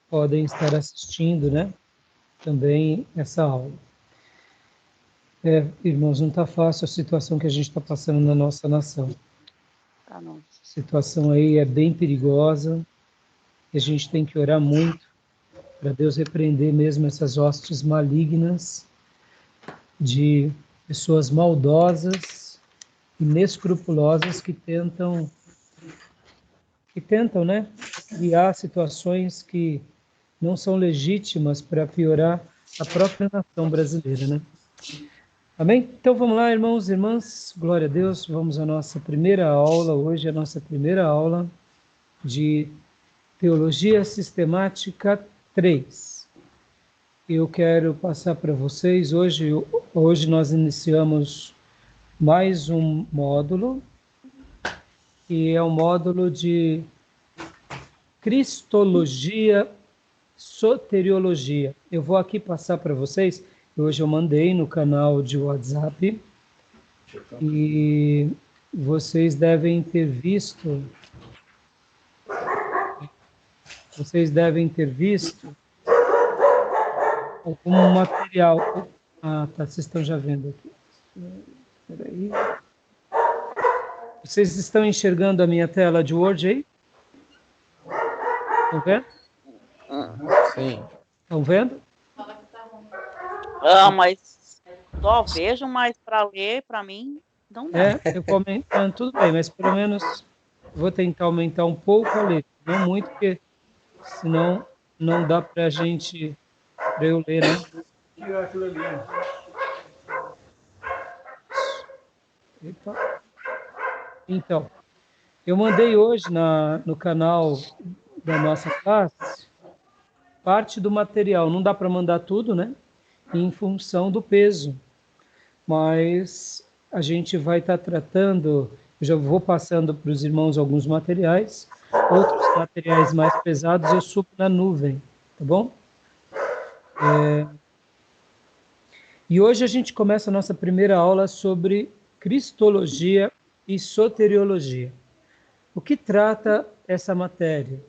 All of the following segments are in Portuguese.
podem estar assistindo, né, também essa aula. Irmãos, não está fácil a situação que a gente está passando na nossa nação. Tá, não. A situação aí é bem perigosa e a gente tem que orar muito para Deus repreender mesmo essas hostes malignas de pessoas maldosas, inescrupulosas que tentam, né, criar situações que não são legítimas para piorar a própria nação brasileira, né? Amém? Então vamos lá, irmãos e irmãs, glória a Deus, vamos à nossa primeira aula, hoje é a nossa primeira aula de Teologia Sistemática 3. Eu quero passar para vocês, hoje nós iniciamos mais um módulo, que é um módulo de Cristologia, Soteriologia. Eu vou aqui passar para vocês, hoje eu mandei no canal de WhatsApp, e vocês devem ter visto algum material. Ah, tá, vocês estão já vendo aqui. Espera aí. Vocês estão enxergando a minha tela de Word aí? Estão vendo? Sim. Estão vendo? Mas só vejo, mas para ler, para mim, não dá. Eu comentando, tudo bem, mas pelo menos vou tentar aumentar um pouco a letra. Não muito, porque senão não dá para eu ler, né? Tirar aquilo ali. Epa. Então, eu mandei hoje no canal da nossa classe parte do material. Não dá para mandar tudo, né? Em função do peso. Mas a gente vai estar tratando, eu já vou passando para os irmãos alguns materiais, outros materiais mais pesados eu subo na nuvem, tá bom? E hoje a gente começa a nossa primeira aula sobre Cristologia e Soteriologia. O que trata essa matéria?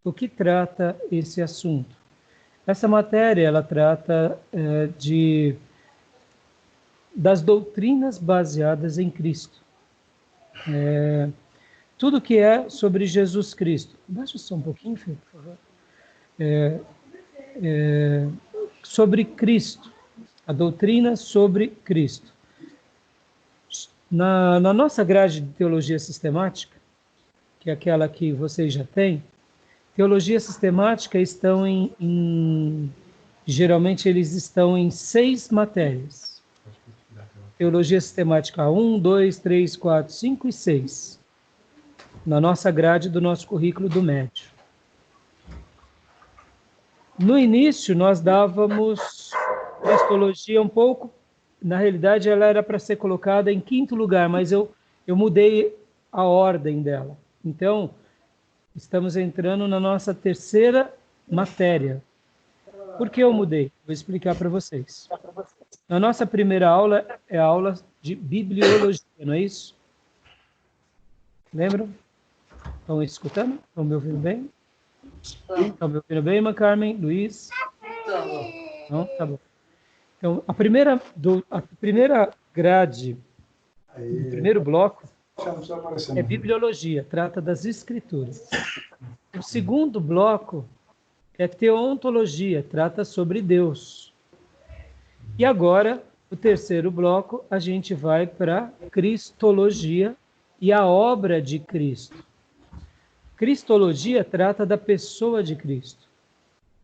O que trata esse assunto? Essa matéria, ela trata das doutrinas baseadas em Cristo. Tudo que é sobre Jesus Cristo. Baixa só um pouquinho, filho, por favor. Sobre Cristo. A doutrina sobre Cristo. Na nossa grade de teologia sistemática, que é aquela que vocês já têm, teologia sistemática geralmente eles estão em 6 matérias. Teologia sistemática 1, 2, 3, 4, 5 e 6. Na nossa grade do nosso currículo do médio. No início, nós dávamos cristologia um pouco, na realidade ela era para ser colocada em 5º lugar, mas eu mudei a ordem dela. Então, estamos entrando na nossa 3ª matéria. Por que eu mudei? Vou explicar para vocês. Na nossa primeira aula é a aula de bibliologia, não é isso? Lembram? Estão escutando? Estão me ouvindo bem? Estão me ouvindo bem, irmã Carmen? Luiz? Não? Tá bom. Então, a primeira grade, o primeiro bloco, é bibliologia, trata das escrituras. O segundo bloco é teontologia, trata sobre Deus. E agora, o terceiro bloco, a gente vai para cristologia e a obra de Cristo. Cristologia trata da pessoa de Cristo.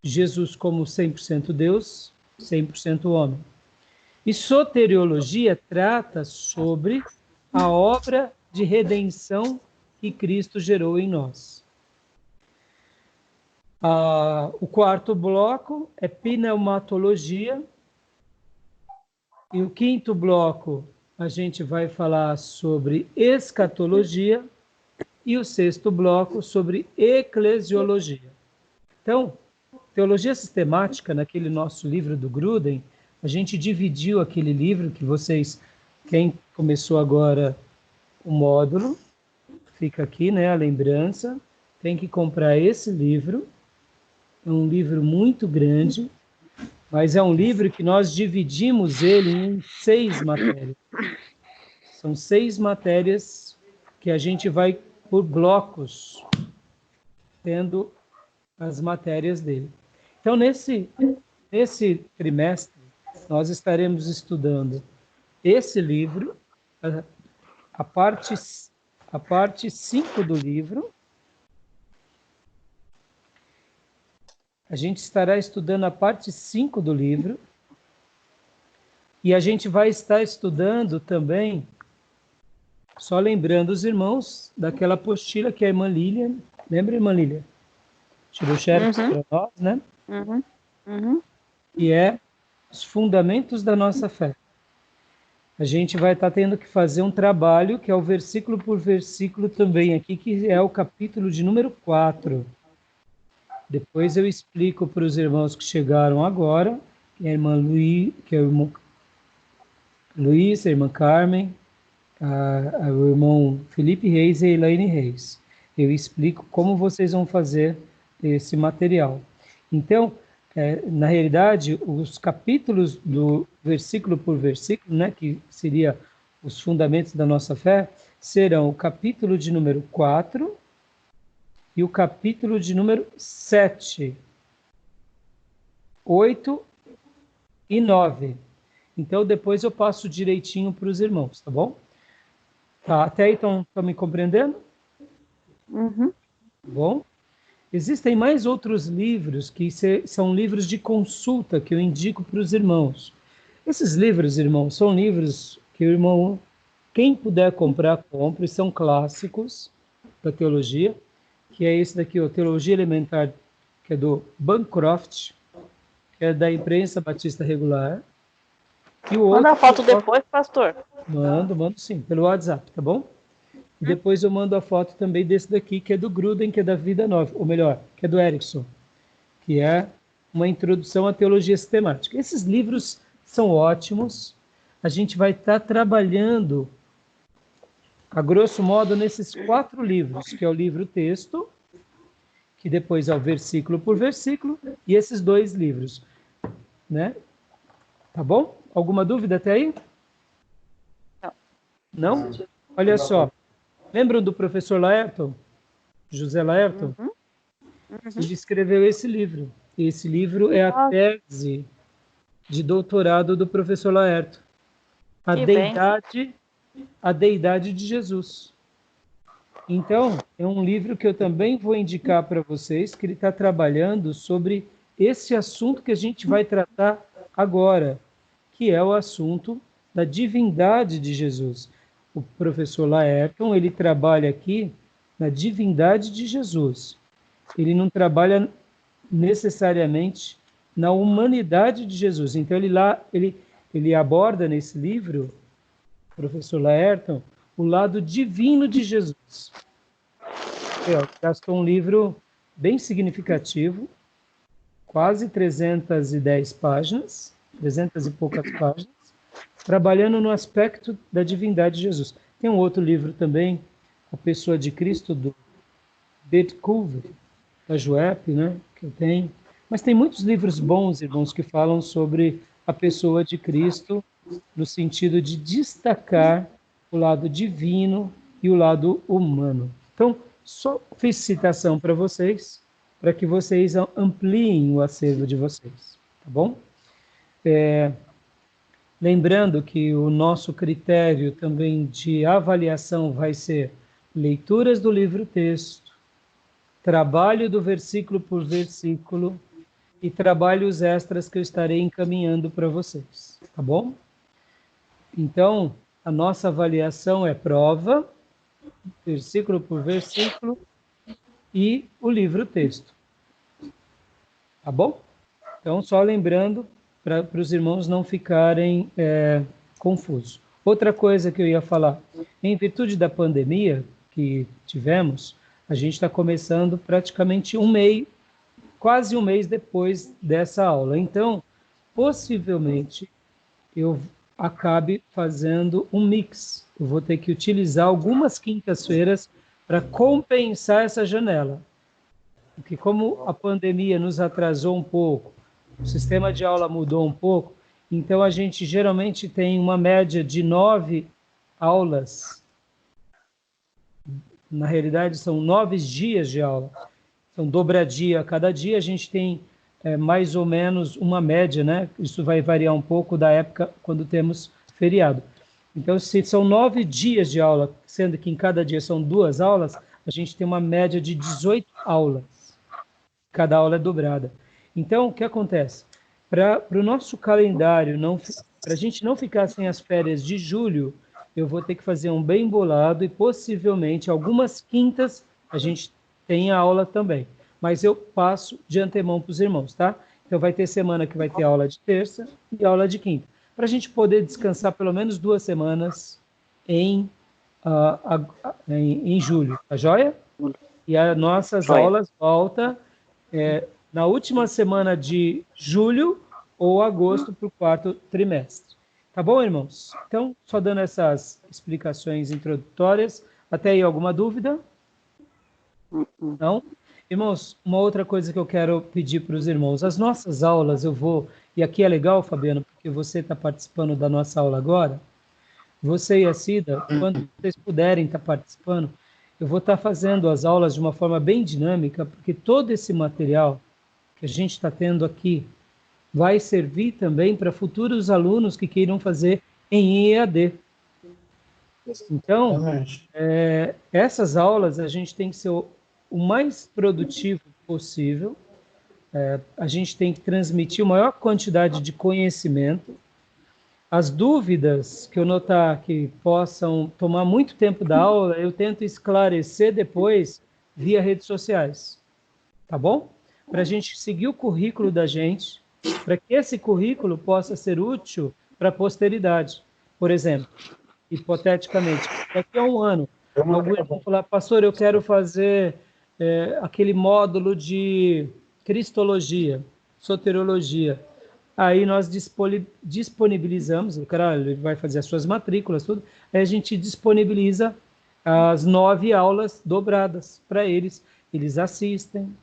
Jesus como 100% Deus, 100% homem. E soteriologia trata sobre a obra de redenção que Cristo gerou em nós. O quarto bloco é pneumatologia. E o quinto bloco, a gente vai falar sobre escatologia. E o sexto bloco, sobre eclesiologia. Então, teologia sistemática, naquele nosso livro do Gruden, a gente dividiu aquele livro que vocês, quem começou agora o módulo, fica aqui, né, a lembrança, tem que comprar esse livro é um livro muito grande, mas é um livro que nós dividimos ele em 6 matérias. São 6 matérias que a gente vai por blocos, tendo as matérias dele. Então, nesse trimestre, nós estaremos estudando esse livro, a parte 5 do livro. A gente estará estudando a parte 5 do livro. E a gente vai estar estudando também, só lembrando os irmãos, daquela apostila que a irmã Lília, lembra, irmã Lília? Tirou o xerox para nós, né? E é os fundamentos da nossa fé. A gente vai estar tendo que fazer um trabalho, que é o versículo por versículo também aqui, que é o capítulo de número 4. Depois eu explico para os irmãos que chegaram agora, que é a irmã Luiz, que é o irmão Luiz, a irmã Carmen, o irmão Felipe Reis e a Elaine Reis. Eu explico como vocês vão fazer esse material. Então, na realidade, os capítulos do versículo por versículo, né, que seria os fundamentos da nossa fé, serão o capítulo de número 4 e o capítulo de número 7, 8 e 9. Então, depois eu passo direitinho para os irmãos, tá bom? Tá, até aí estão me compreendendo? Bom. Existem mais outros livros que são livros de consulta que eu indico para os irmãos. Esses livros, irmãos, são livros que o irmão, quem puder comprar, compre, são clássicos da teologia, que é esse daqui, o Teologia Elementar, que é do Bancroft, que é da Imprensa Batista Regular. E o outro, manda a foto depois, pastor. Mando sim, pelo WhatsApp, tá bom? E depois eu mando a foto também desse daqui, que é do Gruden, que é da Vida Nova, ou melhor, que é do Erickson, que é uma introdução à teologia sistemática. Esses livros são ótimos. A gente vai estar trabalhando, a grosso modo, nesses 4 livros, que é o livro-texto, que depois é o versículo por versículo, e esses 2 livros, né? Tá bom? Alguma dúvida até aí? Não? Olha só. Lembram do professor Laerton? José Laerton? Ele escreveu esse livro. Esse livro é a tese de doutorado do professor Laerton. A Deidade de Jesus. Então, é um livro que eu também vou indicar para vocês, que ele está trabalhando sobre esse assunto que a gente vai tratar agora, que é o assunto da divindade de Jesus. O professor Laerton, ele trabalha aqui na divindade de Jesus. Ele não trabalha necessariamente na humanidade de Jesus. Então, ele aborda nesse livro, professor Laerton, o lado divino de Jesus. Gastou um livro bem significativo, quase 310 páginas, 300 e poucas páginas, trabalhando no aspecto da divindade de Jesus. Tem um outro livro também, A Pessoa de Cristo, do Bert Culver, da Juep, né, que eu tenho. Mas tem muitos livros bons, irmãos, que falam sobre a pessoa de Cristo, no sentido de destacar o lado divino e o lado humano. Então, só fiz citação para vocês, para que vocês ampliem o acervo de vocês, tá bom? Lembrando que o nosso critério também de avaliação vai ser leituras do livro-texto, trabalho do versículo por versículo e trabalhos extras que eu estarei encaminhando para vocês, tá bom? Então, a nossa avaliação é prova, versículo por versículo e o livro-texto, tá bom? Então, só lembrando, para os irmãos não ficarem confusos. Outra coisa que eu ia falar, em virtude da pandemia que tivemos, a gente está começando praticamente quase um mês depois dessa aula. Então, possivelmente, eu acabe fazendo um mix. Eu vou ter que utilizar algumas quintas-feiras para compensar essa janela. porque como a pandemia nos atrasou um pouco, o sistema de aula mudou um pouco, então a gente geralmente tem uma média de 9 aulas. Na realidade, são 9 dias de aula. São dobradia. Cada dia a gente tem mais ou menos uma média, né? Isso vai variar um pouco da época quando temos feriado. Então, se são 9 dias de aula, sendo que em cada dia são 2 aulas, a gente tem uma média de 18 aulas. Cada aula é dobrada. Então, o que acontece? Para o nosso calendário, para a gente não ficar sem as férias de julho, eu vou ter que fazer um bem bolado e possivelmente algumas quintas a gente tem a aula também. Mas eu passo de antemão para os irmãos, tá? Então vai ter semana que vai ter aula de terça e aula de quinta. Para a gente poder descansar pelo menos 2 semanas em julho, tá joia? E as nossas aulas voltam na última semana de julho ou agosto para o 4º trimestre. Tá bom, irmãos? Então, só dando essas explicações introdutórias. Até aí, alguma dúvida? Não? Irmãos, uma outra coisa que eu quero pedir para os irmãos. As nossas aulas eu vou... E aqui é legal, Fabiano, porque você está participando da nossa aula agora. Você e a Cida, quando vocês puderem estar participando, eu vou estar fazendo as aulas de uma forma bem dinâmica, porque todo esse material que a gente está tendo aqui vai servir também para futuros alunos que queiram fazer em EAD. Então, essas aulas a gente tem que ser o mais produtivo possível, a gente tem que transmitir a maior quantidade de conhecimento. As dúvidas que eu notar que possam tomar muito tempo da aula, eu tento esclarecer depois via redes sociais, tá bom? Para a gente seguir o currículo da gente, para que esse currículo possa ser útil para a posteridade. Por exemplo, hipoteticamente, daqui a um ano, algum irmão falar, pastor, eu quero fazer aquele módulo de cristologia, soteriologia. Aí nós disponibilizamos, o cara ele vai fazer as suas matrículas, tudo, aí a gente disponibiliza as 9 aulas dobradas para eles. Eles assistem,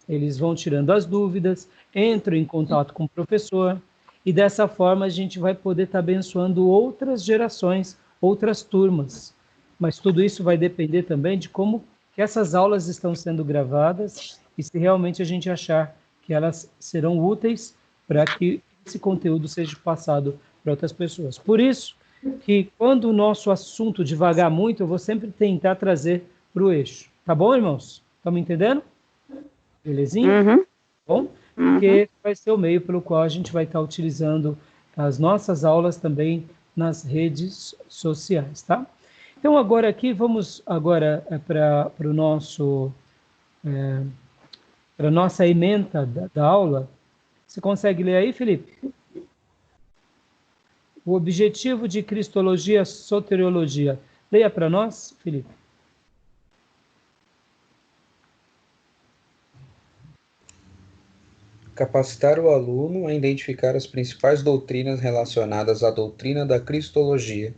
eles vão tirando as dúvidas, entram em contato com o professor, e dessa forma a gente vai poder estar abençoando outras gerações, outras turmas. Mas tudo isso vai depender também de como que essas aulas estão sendo gravadas e se realmente a gente achar que elas serão úteis para que esse conteúdo seja passado para outras pessoas. Por isso que quando o nosso assunto divagar muito, eu vou sempre tentar trazer para o eixo. Tá bom, irmãos? Estão me entendendo? Belezinha? Uhum. Bom? Porque vai ser o meio pelo qual a gente vai estar utilizando as nossas aulas também nas redes sociais, tá? Então, agora aqui, vamos agora para o nosso... para a nossa ementa da aula. Você consegue ler aí, Felipe? O objetivo de cristologia, soteriologia. Leia para nós, Felipe. Capacitar o aluno a identificar as principais doutrinas relacionadas à doutrina da cristologia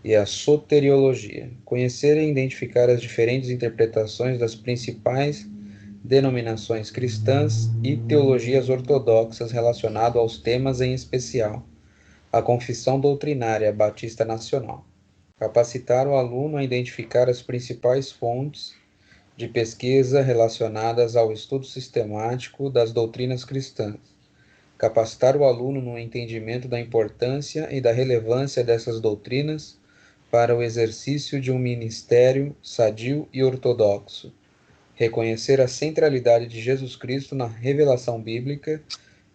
e à soteriologia. Conhecer e identificar as diferentes interpretações das principais denominações cristãs e teologias ortodoxas relacionado aos temas em especial. A Confissão Doutrinária Batista Nacional. Capacitar o aluno a identificar as principais fontes de pesquisa relacionadas ao estudo sistemático das doutrinas cristãs. Capacitar o aluno no entendimento da importância e da relevância dessas doutrinas para o exercício de um ministério sadio e ortodoxo. Reconhecer a centralidade de Jesus Cristo na revelação bíblica,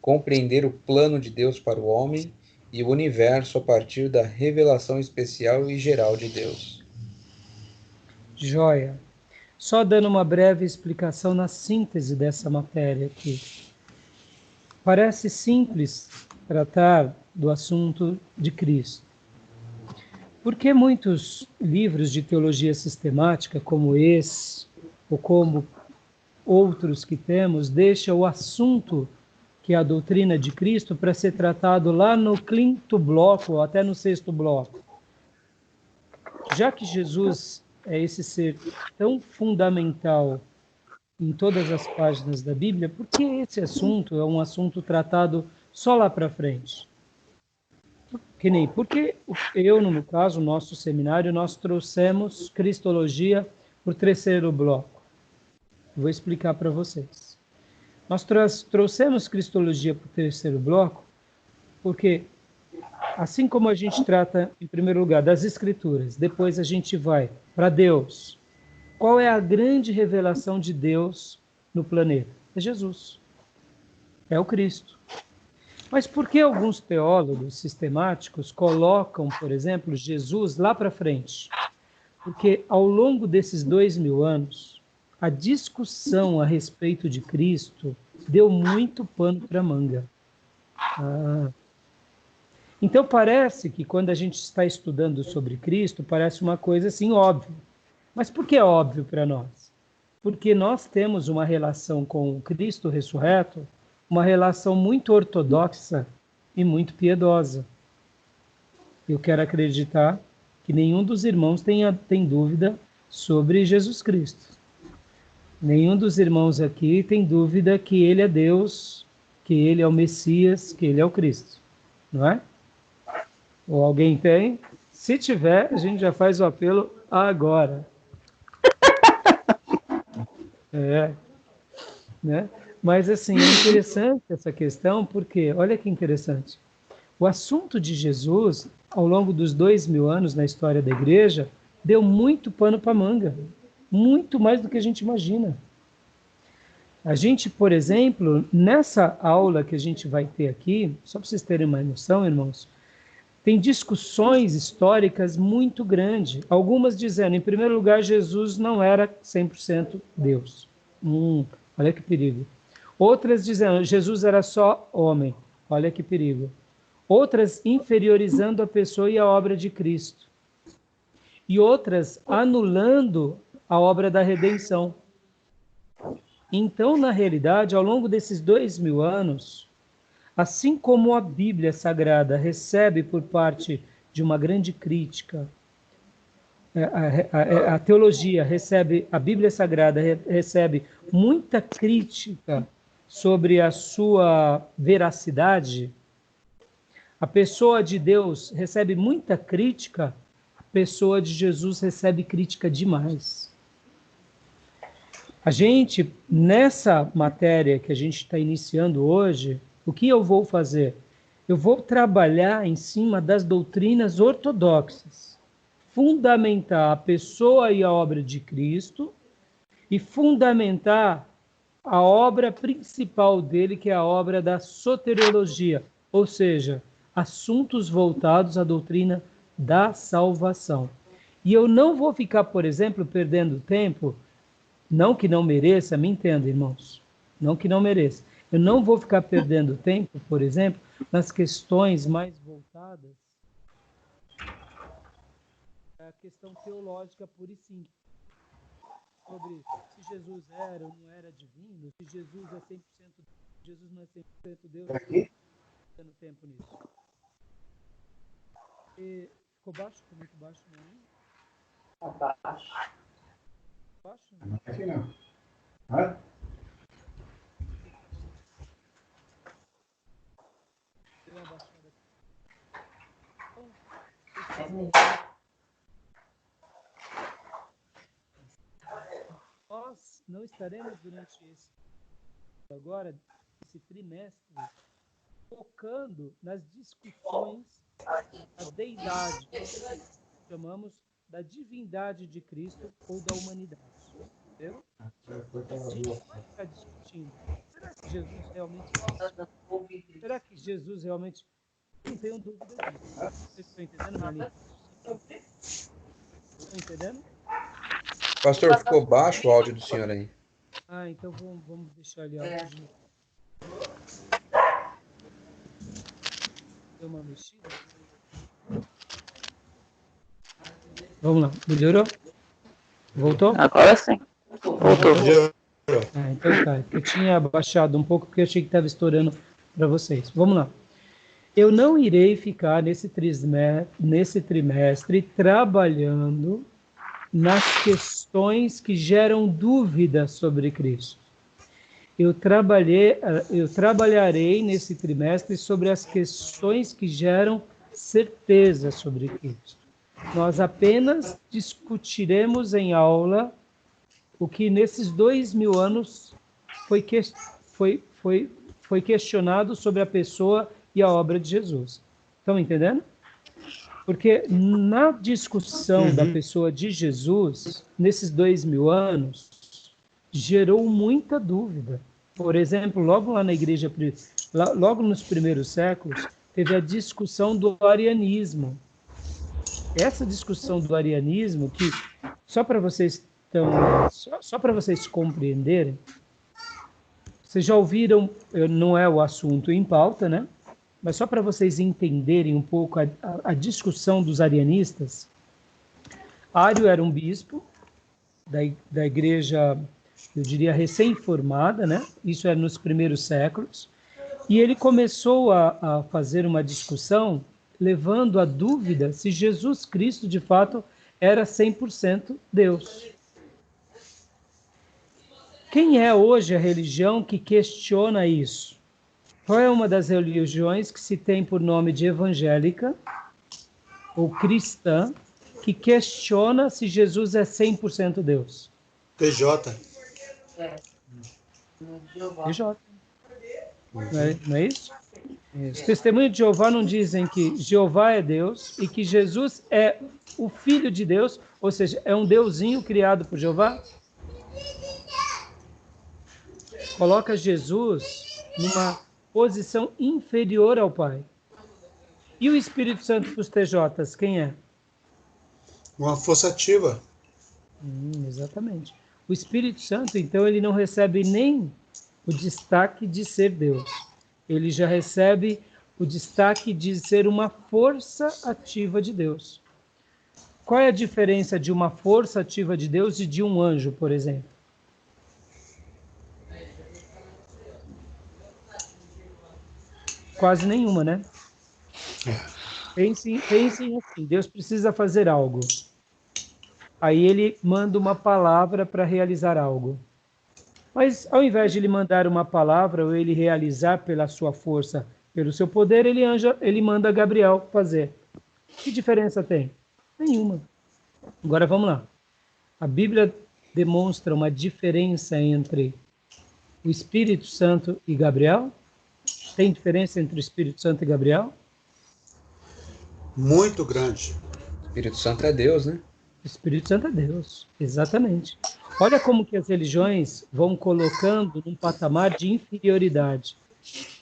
compreender o plano de Deus para o homem e o universo a partir da revelação especial e geral de Deus. Joia. Só dando uma breve explicação na síntese dessa matéria aqui. Parece simples tratar do assunto de Cristo. Por que muitos livros de teologia sistemática, como esse, ou como outros que temos, deixam o assunto que é a doutrina de Cristo para ser tratado lá no 5º bloco, ou até no 6º bloco? Já que Jesus é esse ser tão fundamental em todas as páginas da Bíblia, porque esse assunto é um assunto tratado só lá para frente. Porque eu, no meu caso, o nosso seminário, nós trouxemos Cristologia para o terceiro bloco. Vou explicar para vocês. Nós trouxemos Cristologia para o terceiro bloco porque, assim como a gente trata, em primeiro lugar, das Escrituras, depois a gente vai para Deus. Qual é a grande revelação de Deus no planeta? É Jesus. É o Cristo. Mas por que alguns teólogos sistemáticos colocam, por exemplo, Jesus lá para frente? Porque ao longo desses 2000 anos, a discussão a respeito de Cristo deu muito pano para manga. Então parece que quando a gente está estudando sobre Cristo, parece uma coisa assim óbvia. Mas por que é óbvio para nós? Porque nós temos uma relação com o Cristo ressurreto, uma relação muito ortodoxa e muito piedosa. Eu quero acreditar que nenhum dos irmãos tem dúvida sobre Jesus Cristo. Nenhum dos irmãos aqui tem dúvida que ele é Deus, que ele é o Messias, que ele é o Cristo. Não é? Ou alguém tem? Se tiver, a gente já faz o apelo agora. Né? Mas, assim, é interessante essa questão, porque, olha que interessante, o assunto de Jesus, ao longo dos 2000 anos na história da igreja, deu muito pano para manga, muito mais do que a gente imagina. A gente, por exemplo, nessa aula que a gente vai ter aqui, só para vocês terem uma noção, irmãos, tem discussões históricas muito grandes, algumas dizendo, em primeiro lugar, Jesus não era 100% Deus. Olha que perigo. Outras dizendo, Jesus era só homem. Olha que perigo. Outras inferiorizando a pessoa e a obra de Cristo. E outras anulando a obra da redenção. Então, na realidade, ao longo desses 2000 anos, assim como a Bíblia Sagrada recebe por parte de uma grande crítica, a teologia recebe, a Bíblia Sagrada recebe muita crítica sobre a sua veracidade, a pessoa de Deus recebe muita crítica, a pessoa de Jesus recebe crítica demais. A gente, nessa matéria que a gente está iniciando hoje, o que eu vou fazer? Eu vou trabalhar em cima das doutrinas ortodoxas, fundamentar a pessoa e a obra de Cristo e fundamentar a obra principal dele, que é a obra da soteriologia, ou seja, assuntos voltados à doutrina da salvação. E eu não vou ficar, por exemplo, perdendo tempo, não que não mereça, me entenda, irmãos, não que não mereça. Eu não vou ficar perdendo tempo, por exemplo, nas questões mais voltadas à questão teológica pura e simples. Sobre se Jesus era ou não era divino, se Jesus é 100% Jesus não é 100% Deus. Dando tempo nisso. E ficou baixo? Ficou muito baixo, não? Tá baixo. Baixo? Não é assim, não. Hã? Deu uma baixada aqui. Nós não estaremos durante esse trimestre, focando nas discussões da deidade, que chamamos da divindade de Cristo ou da humanidade. Entendeu? A gente não vai ficar discutindo. Será que Jesus realmente existe? Será que Jesus realmente... Não tenho dúvida disso. Vocês estão entendendo, Marlene? Estão entendendo? Pastor, ficou baixo o áudio do senhor aí. Então vamos deixar ali alto de novo. Deu uma mexida? Vamos lá, melhorou? Voltou? Agora sim. Voltou. Então tá. Eu tinha abaixado um pouco porque eu achei que estava estourando para vocês. Vamos lá. Eu não irei ficar nesse trimestre trabalhando nas questões que geram dúvida sobre Cristo. Eu trabalharei nesse trimestre sobre as questões que geram certeza sobre Cristo. Nós apenas discutiremos em aula o que nesses 2000 anos foi questionado sobre a pessoa e a obra de Jesus. Estão entendendo? Porque na discussão da pessoa de Jesus, nesses 2000 anos, gerou muita dúvida. Por exemplo, logo lá na igreja, logo nos primeiros séculos, teve a discussão do arianismo. Essa discussão do arianismo, que só para vocês compreenderem, vocês já ouviram, não é o assunto em pauta, né? Mas só para vocês entenderem um pouco a discussão dos arianistas, Ário era um bispo da igreja, eu diria, recém-formada, né? Isso era nos primeiros séculos, e ele começou a fazer uma discussão levando a dúvida se Jesus Cristo, de fato, era 100% Deus. Quem é hoje a religião que questiona isso? Qual é uma das religiões que se tem por nome de evangélica ou cristã que questiona se Jesus é 100% Deus? PJ. PJ. Não é isso? Os testemunhos de Jeová não dizem que Jeová é Deus e que Jesus é o Filho de Deus, ou seja, é um deusinho criado por Jeová? Coloca Jesus numa posição inferior ao Pai. E o Espírito Santo para os TJs, quem é? Uma força ativa. Exatamente. O Espírito Santo, então, ele não recebe nem o destaque de ser Deus. Ele já recebe o destaque de ser uma força ativa de Deus. Qual é a diferença de uma força ativa de Deus e de um anjo, por exemplo? Quase nenhuma, né? Pensem assim, Deus precisa fazer algo. Aí ele manda uma palavra para realizar algo. Mas ao invés de ele mandar uma palavra ou ele realizar pela sua força, pelo seu poder, ele manda Gabriel fazer. Que diferença tem? Nenhuma. Agora vamos lá. A Bíblia demonstra uma diferença entre o Espírito Santo e Gabriel? Tem diferença entre o Espírito Santo e Gabriel? Muito grande. O Espírito Santo é Deus, né? O Espírito Santo é Deus, exatamente. Olha como que as religiões vão colocando num patamar de inferioridade.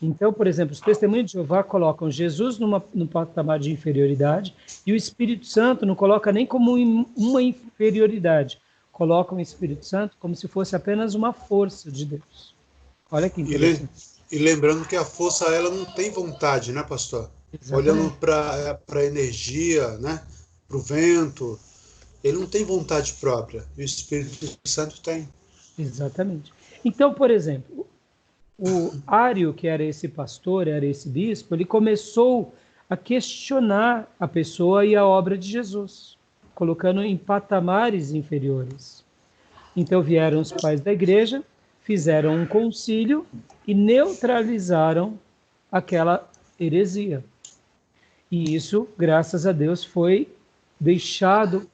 Então, por exemplo, os testemunhos de Jeová colocam Jesus num patamar de inferioridade e o Espírito Santo não coloca nem como uma inferioridade. Colocam o Espírito Santo como se fosse apenas uma força de Deus. Olha que interessante. E lembrando que a força, ela não tem vontade, né, pastor? Exatamente. Olhando para a energia, né, para o vento, ele não tem vontade própria. E o Espírito Santo tem. Exatamente. Então, por exemplo, o Ário, que era esse pastor, era esse bispo, ele começou a questionar a pessoa e a obra de Jesus, colocando em patamares inferiores. Então vieram os pais da igreja, fizeram um concílio e neutralizaram aquela heresia. E isso, graças a Deus, foi deixado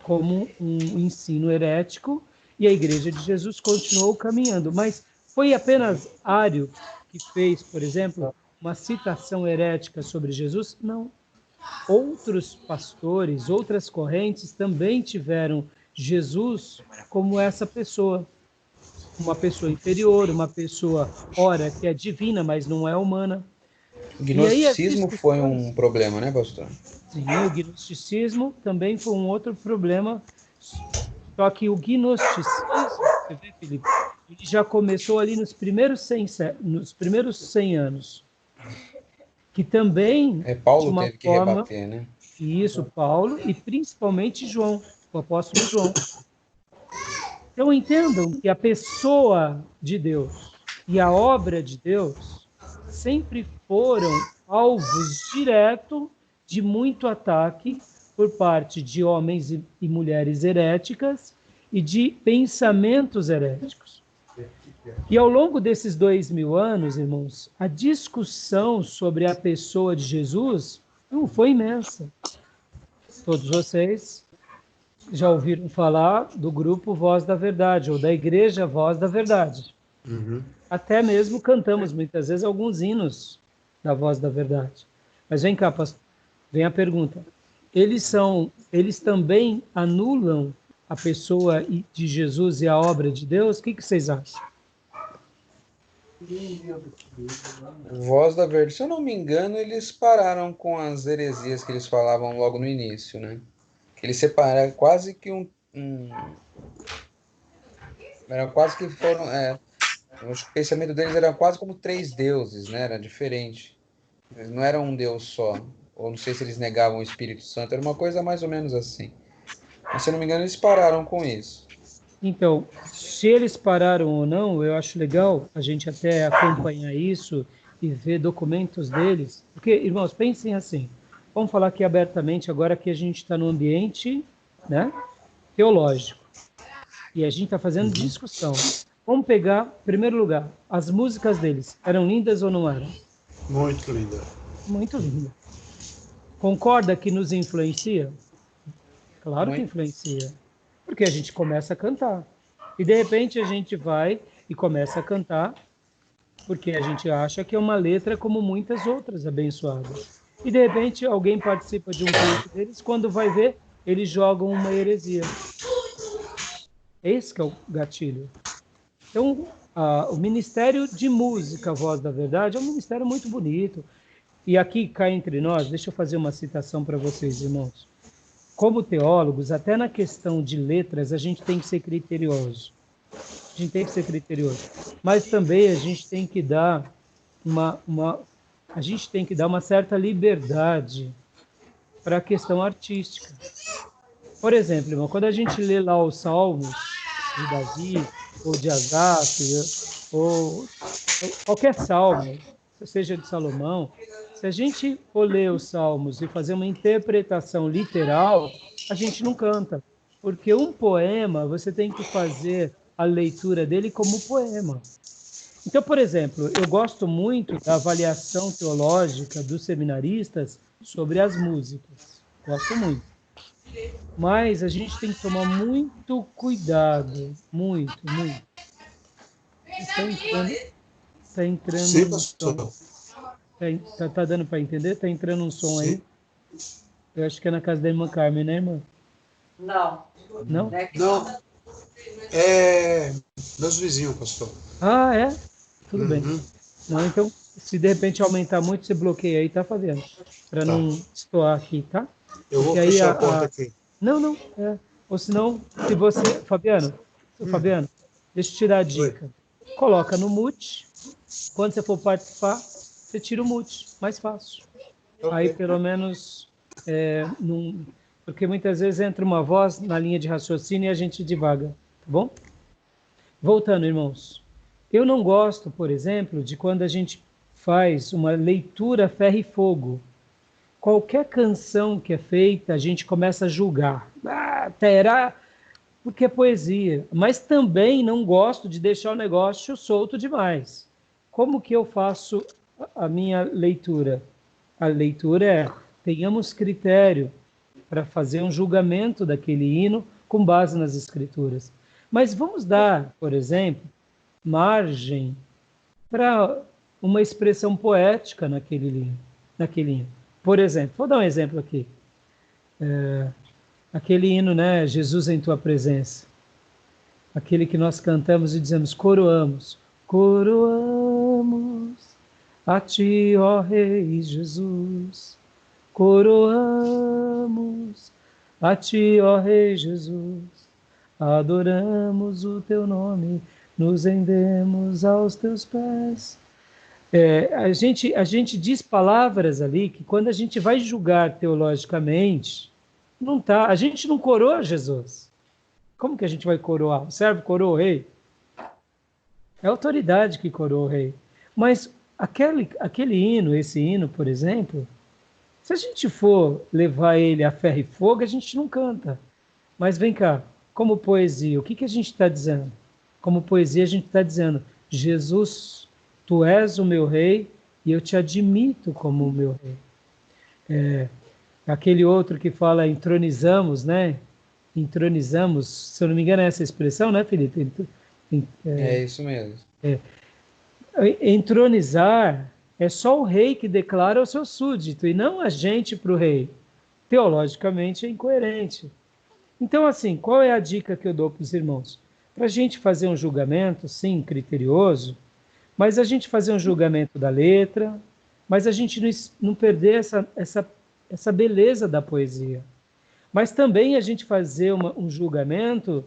como um ensino herético e a Igreja de Jesus continuou caminhando. Mas foi apenas Ário que fez, por exemplo, uma citação herética sobre Jesus? Não. Outros pastores, outras correntes também tiveram Jesus como essa pessoa. Uma pessoa inferior, uma pessoa, ora, que é divina, mas não é humana. O gnosticismo foi um problema, né, pastor? Sim, o gnosticismo também foi um outro problema. Só que o gnosticismo, você vê, Felipe, ele já começou ali nos primeiros 100 anos. Que também... Paulo teve que rebater, né? Isso, Paulo, e principalmente João, o apóstolo João. Então entendam que a pessoa de Deus e a obra de Deus sempre foram alvos diretos de muito ataque por parte de homens e mulheres heréticas e de pensamentos heréticos. E ao longo desses 2000 anos, irmãos, a discussão sobre a pessoa de Jesus foi imensa. Todos vocês já ouviram falar do grupo Voz da Verdade, ou da Igreja Voz da Verdade. Uhum. Até mesmo cantamos muitas vezes alguns hinos da Voz da Verdade. Mas vem cá, pastor, vem a pergunta. Eles também anulam a pessoa de Jesus e a obra de Deus? O que vocês acham? Voz da Verdade. Se eu não me engano, eles pararam com as heresias que eles falavam logo no início, né? Que eles separaram quase que era quase que foram... o pensamento deles era quase como 3 deuses, né? Era diferente. Eles não eram um Deus só. Ou não sei se eles negavam o Espírito Santo. Era uma coisa mais ou menos assim. Mas, se eu não me engano, eles pararam com isso. Então, se eles pararam ou não, eu acho legal a gente até acompanhar isso e ver documentos deles. Porque, irmãos, pensem assim. Vamos falar aqui abertamente, agora que a gente está no ambiente, né, teológico. E a gente está fazendo discussão. Vamos pegar, em primeiro lugar, as músicas deles. Eram lindas ou não eram? Muito linda. Muito linda. Concorda que nos influencia? Claro que influencia. Porque a gente começa a cantar. E, de repente, a gente vai e começa a cantar porque a gente acha que é uma letra como muitas outras abençoadas. E, de repente, alguém participa de um culto deles, quando vai ver, eles jogam uma heresia. Esse que é o gatilho. Então, o Ministério de Música, Voz da Verdade, é um ministério muito bonito. E aqui, cá entre nós, deixa eu fazer uma citação para vocês, irmãos. Como teólogos, até na questão de letras, a gente tem que ser criterioso. A gente tem que ser criterioso. Mas também a gente tem que dar uma certa liberdade para a questão artística. Por exemplo, irmão, quando a gente lê lá os Salmos de Davi, ou de Asaf, ou qualquer salmo, seja de Salomão, se a gente for ler os Salmos e fazer uma interpretação literal, a gente não canta. Porque um poema, você tem que fazer a leitura dele como poema. Então, por exemplo, eu gosto muito da avaliação teológica dos seminaristas sobre as músicas. Gosto muito. Mas a gente tem que tomar muito cuidado. Muito, muito. Está entrando Sim, um pastor. som. Tá dando para entender? Está entrando um som aí. Eu acho que é na casa da irmã Carmen, né, irmã? Não. Não? Não. É meus vizinhos, pastor. Ah, é? Tudo bem. Uhum. Não, então, se de repente aumentar muito, você bloqueia aí, tá, Fabiano? Para não estoar aqui, tá? Eu vou Porque fechar aí a porta aqui. Não. Ou senão, se você... Fabiano, deixa eu te dar a dica. Coloca no mute. Quando você for participar, você tira o mute. Mais fácil. Okay. Aí, pelo menos... Porque muitas vezes entra uma voz na linha de raciocínio e a gente divaga. Tá bom? Voltando, irmãos. Eu não gosto, por exemplo, de quando a gente faz uma leitura ferro e fogo. Qualquer canção que é feita, a gente começa a julgar. Terá, porque é poesia. Mas também não gosto de deixar o negócio solto demais. Como que eu faço a minha leitura? A leitura é, tenhamos critério para fazer um julgamento daquele hino com base nas escrituras. Mas vamos dar, por exemplo, margem para uma expressão poética naquele hino. Por exemplo, vou dar um exemplo aqui. Aquele hino, né, Jesus em tua presença. Aquele que nós cantamos e dizemos, coroamos. Coroamos a ti, ó Rei Jesus. Coroamos a ti, ó Rei Jesus. Adoramos o teu nome, nos rendemos aos teus pés. A gente diz palavras ali que quando a gente vai julgar teologicamente, a gente não coroa Jesus. Como que a gente vai coroar? O servo coroa o rei? É a autoridade que coroa o rei. Mas aquele hino, esse hino, por exemplo, Se a gente for levar ele a ferro e fogo, a gente não canta. Mas vem cá, como poesia, o que a gente está dizendo? Como poesia, a gente está dizendo: Jesus, tu és o meu rei e eu te admito como o meu rei. Aquele outro que fala entronizamos, né? Entronizamos, se eu não me engano é essa expressão, né, Felipe? É isso mesmo. Entronizar é só o rei que declara o seu súdito e não a gente para o rei. Teologicamente é incoerente. Então, assim, qual é a dica que eu dou para os irmãos? Para a gente fazer um julgamento, sim, criterioso, mas a gente fazer um julgamento da letra, mas a gente não perder essa beleza da poesia. Mas também a gente fazer um julgamento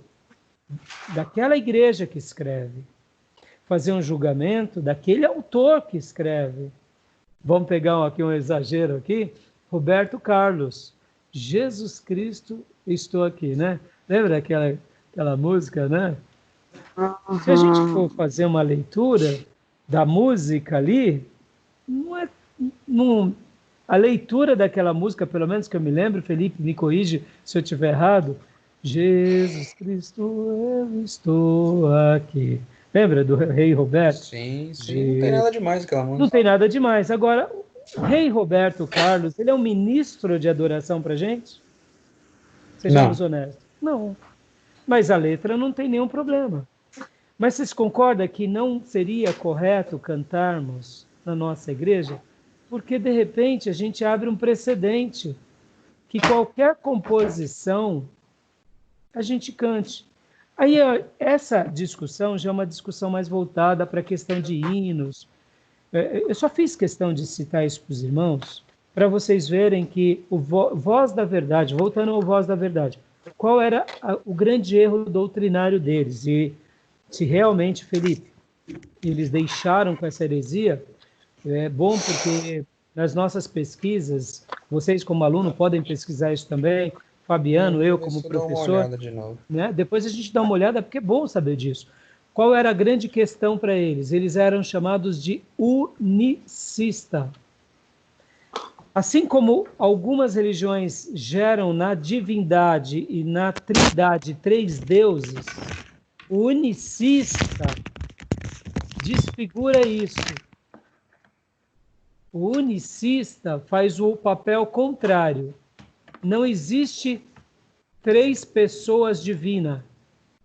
daquela igreja que escreve. Fazer um julgamento daquele autor que escreve. Vamos pegar aqui um exagero aqui. Roberto Carlos. Jesus Cristo, estou aqui, né? Lembra aquela música, né? Se a gente for fazer uma leitura da música ali, a leitura daquela música, pelo menos que eu me lembro, Felipe, me corrige se eu estiver errado. Jesus Cristo, eu estou aqui. Lembra do rei Roberto? Sim, não tem nada demais aquela música. Não tem nada demais. Agora, o rei Roberto Carlos, ele é um ministro de adoração para a gente? Sejamos honestos. Não. Mas a letra não tem nenhum problema. Mas vocês concordam que não seria correto cantarmos na nossa igreja? Porque, de repente, a gente abre um precedente que qualquer composição a gente cante. Aí, essa discussão já é uma discussão mais voltada para a questão de hinos. Eu só fiz questão de citar isso para os irmãos, para vocês verem que o Voz da Verdade, voltando ao Voz da Verdade, qual era o grande erro doutrinário deles? E se realmente, Felipe, eles deixaram com essa heresia, é bom porque nas nossas pesquisas, vocês como aluno podem pesquisar isso também, Fabiano, eu como professor, né? Depois a gente dá uma olhada, porque é bom saber disso. Qual era a grande questão para eles? Eles eram chamados de unicista. Assim como algumas religiões geram na divindade e na trindade 3 deuses, o unicista desfigura isso. O unicista faz o papel contrário. Não existe 3 pessoas divinas.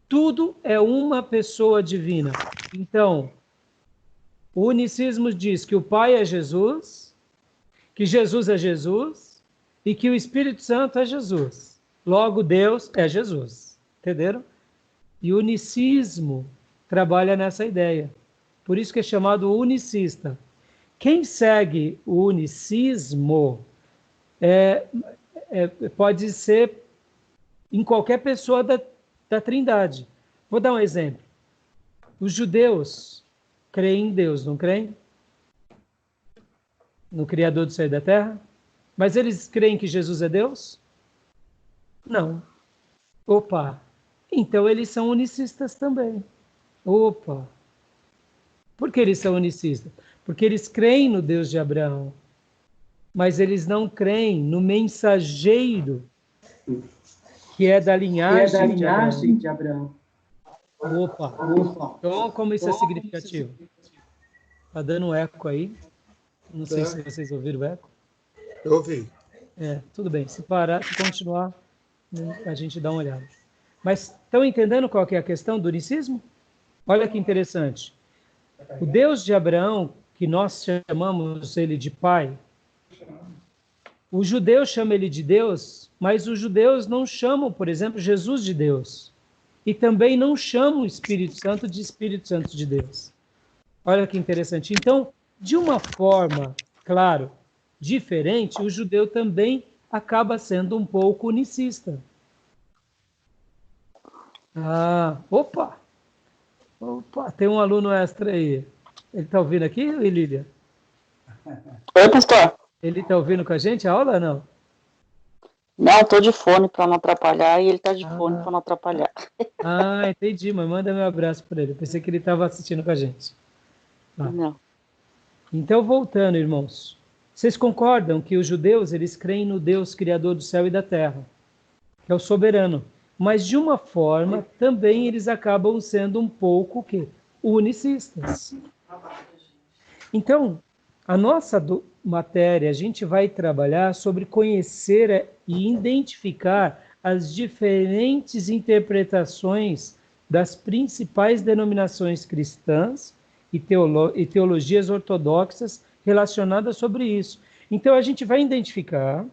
Tudo é uma pessoa divina. Então, o unicismo diz que o Pai é Jesus, que Jesus é Jesus e que o Espírito Santo é Jesus. Logo, Deus é Jesus. Entenderam? E o unicismo trabalha nessa ideia. Por isso que é chamado unicista. Quem segue o unicismo pode ser em qualquer pessoa da Trindade. Vou dar um exemplo. Os judeus creem em Deus, não creem? No Criador do céu e da terra? Mas eles creem que Jesus é Deus? Não. Opa! Então eles são unicistas também. Opa! Por que eles são unicistas? Porque eles creem no Deus de Abraão, mas eles não creem no mensageiro que é da linhagem de Abraão. Opa! Então, como isso é significativo? Está dando eco aí. Não sei se vocês ouviram o eco. Eu ouvi. Tudo bem. Se parar, se continuar, a gente dá uma olhada. Mas estão entendendo qual que é a questão do unicismo? Olha que interessante. O Deus de Abraão, que nós chamamos ele de pai, o judeu chama ele de Deus, mas os judeus não chamam, por exemplo, Jesus de Deus. E também não chamam o Espírito Santo de Espírito Santo de Deus. Olha que interessante. Então, de uma forma, claro, diferente, o judeu também acaba sendo um pouco unicista. Opa, tem um aluno extra aí. Ele está ouvindo aqui, Lília? Oi, pastor. Ele está ouvindo com a gente a aula ou não? Não, estou de fone para não atrapalhar e ele está de fone para não atrapalhar. Entendi, mas manda meu abraço para ele. Eu pensei que ele estava assistindo com a gente. Não. Então, voltando, irmãos. Vocês concordam que os judeus, eles creem no Deus criador do céu e da terra, que é o soberano. Mas, de uma forma, também eles acabam sendo um pouco o quê? Unicistas. Então, a nossa matéria, a gente vai trabalhar sobre conhecer e identificar as diferentes interpretações das principais denominações cristãs e teologias ortodoxas relacionadas sobre isso. Então, a gente vai identificar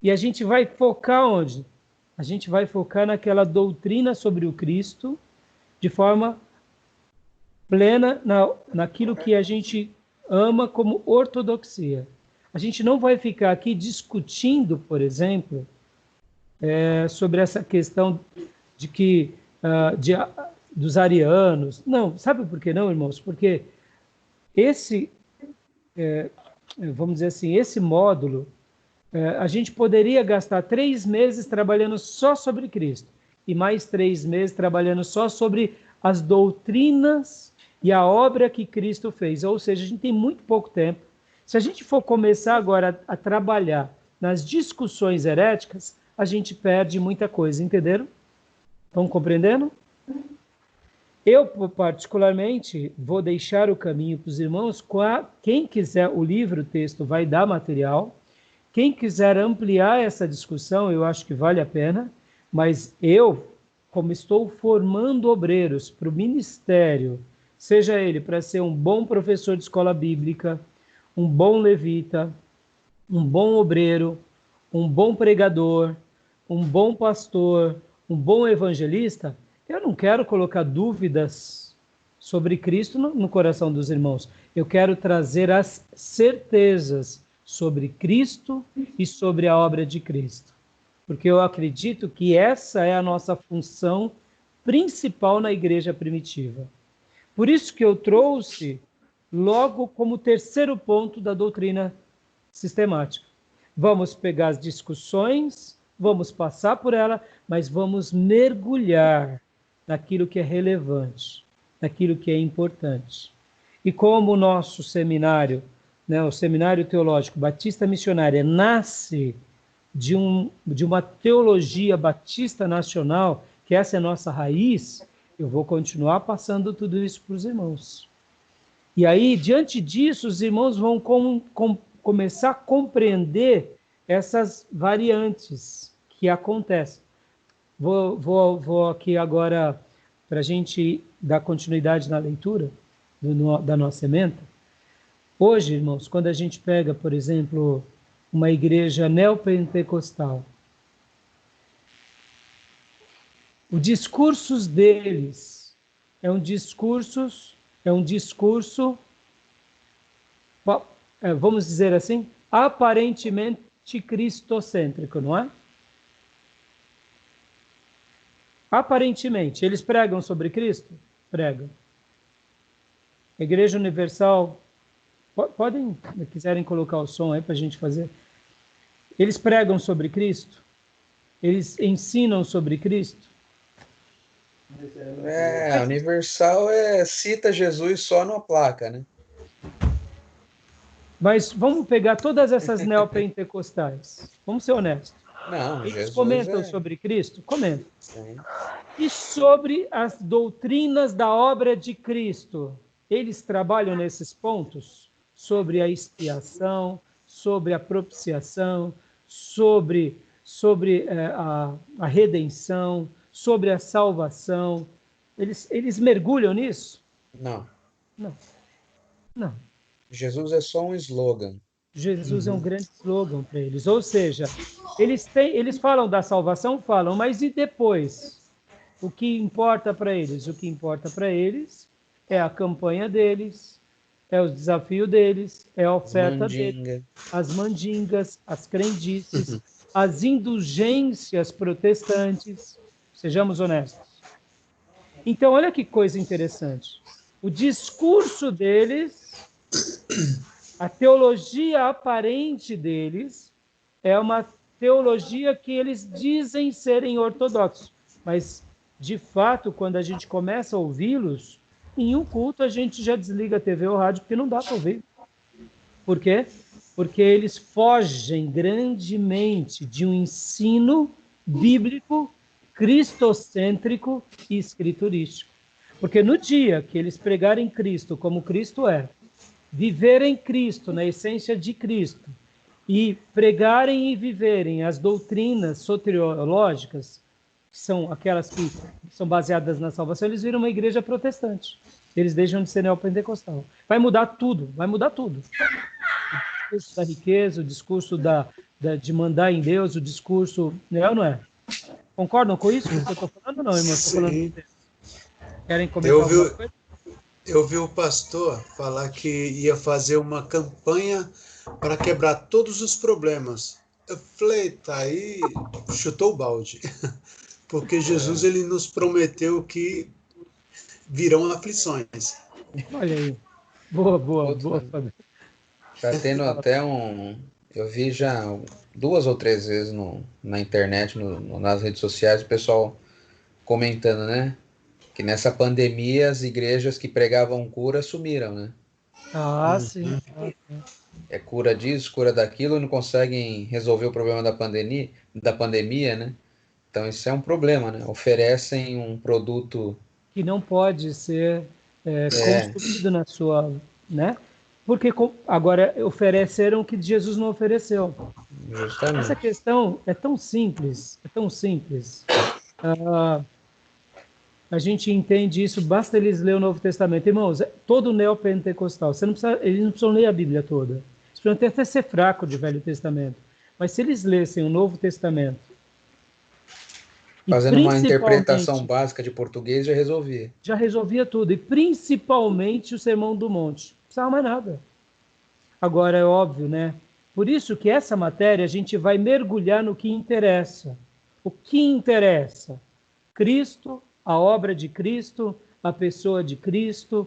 e a gente vai focar onde? A gente vai focar naquela doutrina sobre o Cristo de forma plena naquilo que a gente ama como ortodoxia. A gente não vai ficar aqui discutindo, por exemplo, sobre essa questão de que dos arianos. Não, sabe por que não, irmãos? Porque vamos dizer assim, esse módulo, a gente poderia gastar 3 meses trabalhando só sobre Cristo e mais 3 meses trabalhando só sobre as doutrinas e a obra que Cristo fez. Ou seja, a gente tem muito pouco tempo. Se a gente for começar agora a trabalhar nas discussões heréticas, a gente perde muita coisa, entenderam? Estão compreendendo? Eu, particularmente, vou deixar o caminho para os irmãos. Quem quiser o livro, o texto, vai dar material. Quem quiser ampliar essa discussão, eu acho que vale a pena. Mas eu, como estou formando obreiros para o ministério, seja ele para ser um bom professor de escola bíblica, um bom levita, um bom obreiro, um bom pregador, um bom pastor, um bom evangelista, eu não quero colocar dúvidas sobre Cristo no coração dos irmãos. Eu quero trazer as certezas sobre Cristo e sobre a obra de Cristo. Porque eu acredito que essa é a nossa função principal na igreja primitiva. Por isso que eu trouxe logo como terceiro ponto da doutrina sistemática. Vamos pegar as discussões, vamos passar por ela, mas vamos mergulhar naquilo que é relevante, naquilo que é importante. E como o nosso seminário, o Seminário Teológico Batista Missionária, nasce de uma teologia batista nacional, que essa é a nossa raiz, eu vou continuar passando tudo isso para os irmãos. E aí, diante disso, os irmãos vão começar a compreender essas variantes que acontecem. Vou aqui agora, para a gente dar continuidade na leitura da nossa ementa. Hoje, irmãos, quando a gente pega, por exemplo, uma igreja neopentecostal, o discurso deles é um discurso, vamos dizer assim, aparentemente cristocêntrico, não é? Aparentemente, eles pregam sobre Cristo? Pregam. A Igreja Universal, podem, se quiserem colocar o som aí para a gente fazer. Eles pregam sobre Cristo? Eles ensinam sobre Cristo? A Universal cita Jesus só numa placa, né? Mas vamos pegar todas essas neopentecostais. Vamos ser honestos. Não, eles Jesus comentam sobre Cristo? Comentam. Sim. E sobre as doutrinas da obra de Cristo? Eles trabalham nesses pontos? Sobre a expiação, sobre a propiciação, sobre a redenção, sobre a salvação. Eles mergulham nisso? Não. Não. Jesus é só um slogan. Jesus é um grande slogan para eles. Ou seja, eles falam da salvação, mas e depois? O que importa para eles? O que importa para eles é a campanha deles, é o desafio deles, é a oferta deles, as mandingas, as crendices, as indulgências protestantes. Sejamos honestos. Então, olha que coisa interessante. O discurso deles, a teologia aparente deles, é uma teologia que eles dizem serem ortodoxos. Mas, de fato, quando a gente começa a ouvi-los, em um culto a gente já desliga a TV ou rádio, porque não dá para ouvir. Por quê? porque eles fogem grandemente de um ensino bíblico, cristocêntrico e escriturístico. Porque no dia que eles pregarem Cristo como Cristo é, viverem Cristo na essência de Cristo, e pregarem e viverem as doutrinas soteriológicas, que são aquelas que são baseadas na salvação, eles viram uma igreja protestante. Eles deixam de ser neopentecostal. Vai mudar tudo, vai mudar tudo. O discurso da riqueza, o discurso de mandar em Deus, o discurso... Não, não é? Concordam com isso que eu estou falando ou não, irmão? Estou falando de Deus. Querem comentar alguma coisa? Eu vi o pastor falar que ia fazer uma campanha para quebrar todos os problemas. Eu falei, tá aí, chutou o balde. Porque Jesus ele nos prometeu que virão aflições. Olha aí. Boa, Fábio. Tá tendo até eu vi já 2 ou 3 vezes na internet, nas redes sociais, o pessoal comentando, né? Que nessa pandemia as igrejas que pregavam cura sumiram, né? Ah, sim. É cura disso, cura daquilo, e não conseguem resolver o problema da pandemia, né? Então isso é um problema, né? Oferecem um produto que não pode ser construído na sua, né? Porque agora ofereceram o que Jesus não ofereceu. Justamente. Essa questão é tão simples, a gente entende isso, basta eles lerem o Novo Testamento. Irmãos, todo neopentecostal, eles não precisam ler a Bíblia toda. Eles precisam até ser fraco de Velho Testamento. Mas se eles lessem o Novo Testamento, fazendo uma interpretação básica de português, já resolvia. Já resolvia tudo. E principalmente o Sermão do Monte. Não precisava mais nada. Agora, é óbvio, né? Por isso que essa matéria a gente vai mergulhar no que interessa. O que interessa? Cristo, a obra de Cristo, a pessoa de Cristo,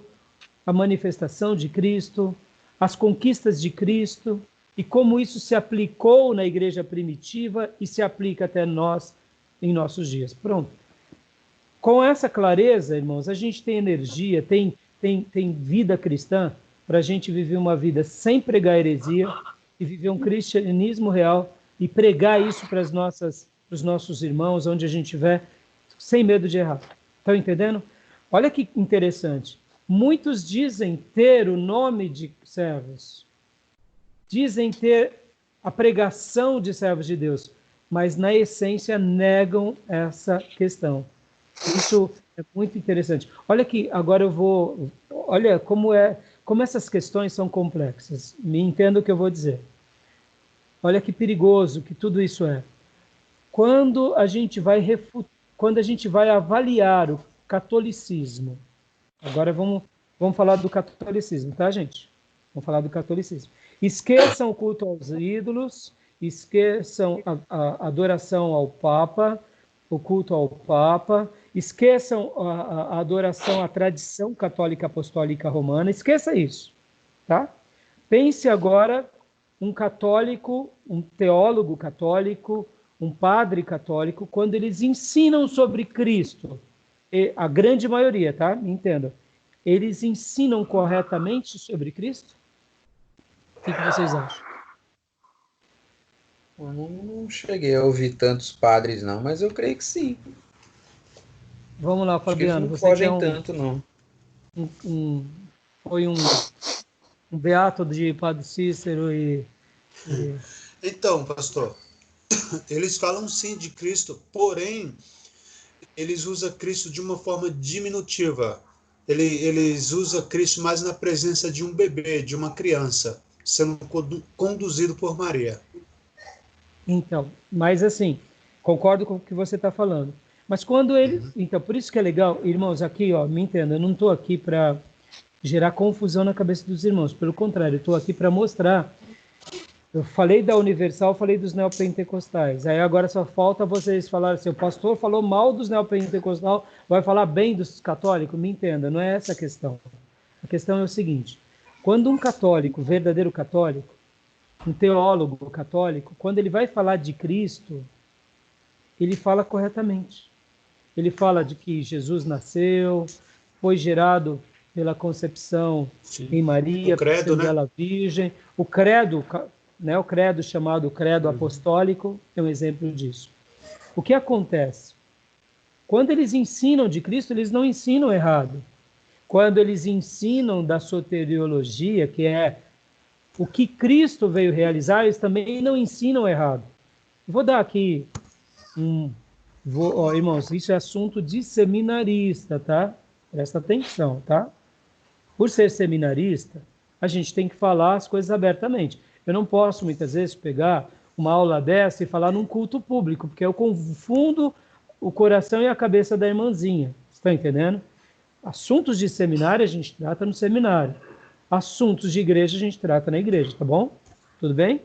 a manifestação de Cristo, as conquistas de Cristo e como isso se aplicou na igreja primitiva e se aplica até nós em nossos dias. Pronto. Com essa clareza, irmãos, a gente tem energia, tem vida cristã para a gente viver uma vida sem pregar heresia e viver um cristianismo real e pregar isso para os nossos irmãos, onde a gente estiver, sem medo de errar. Estão entendendo? Olha que interessante. Muitos dizem ter o nome de servos, dizem ter a pregação de servos de Deus, mas na essência negam essa questão. Isso é muito interessante. Olha que agora olha como essas questões são complexas. Me entenda o que eu vou dizer. Olha que perigoso que tudo isso é. Quando a gente vai avaliar o catolicismo, agora vamos falar do catolicismo, tá, gente? Vamos falar do catolicismo. Esqueçam o culto aos ídolos, esqueçam a adoração ao Papa, o culto ao Papa, esqueçam a adoração à tradição católica apostólica romana, esqueça isso, tá? Pense agora um católico, um teólogo católico, um padre católico, quando eles ensinam sobre Cristo, e a grande maioria, tá? Me entenda. Eles ensinam corretamente sobre Cristo? O que vocês acham? Eu não cheguei a ouvir tantos padres, não, mas eu creio que sim. Vamos lá, Fabiano. Acho que eles não fogem tanto, não. Foi um beato de Padre Cícero e... Então, pastor, eles falam sim de Cristo, porém, eles usam Cristo de uma forma diminutiva. Eles usam Cristo mais na presença de um bebê, de uma criança, sendo conduzido por Maria. Então, mas assim, concordo com o que você está falando. Mas quando ele... Então, por isso que é legal, irmãos, aqui, ó, me entenda, eu não estou aqui para gerar confusão na cabeça dos irmãos. Pelo contrário, eu estou aqui para mostrar. Eu falei da Universal, falei dos neopentecostais. Aí agora só falta vocês falarem assim, o pastor falou mal dos neopentecostais, vai falar bem dos católicos? Me entenda, não é essa a questão. A questão é o seguinte, quando um católico, verdadeiro católico, um teólogo católico, quando ele vai falar de Cristo, ele fala corretamente. Ele fala de que Jesus nasceu, foi gerado pela concepção em Maria, o credo, sendo ela virgem. O credo né? O credo chamado credo apostólico é um exemplo disso. O que acontece? Quando eles ensinam de Cristo, eles não ensinam errado. Quando eles ensinam da soteriologia, que é o que Cristo veio realizar, eles também não ensinam errado. Vou dar aqui irmãos, isso é assunto de seminarista, tá? Presta atenção, tá? Por ser seminarista, a gente tem que falar as coisas abertamente. Eu não posso, muitas vezes, pegar uma aula dessa e falar num culto público, porque eu confundo o coração e a cabeça da irmãzinha. Está entendendo? Assuntos de seminário a gente trata no seminário. Assuntos de igreja a gente trata na igreja, tá bom? Tudo bem?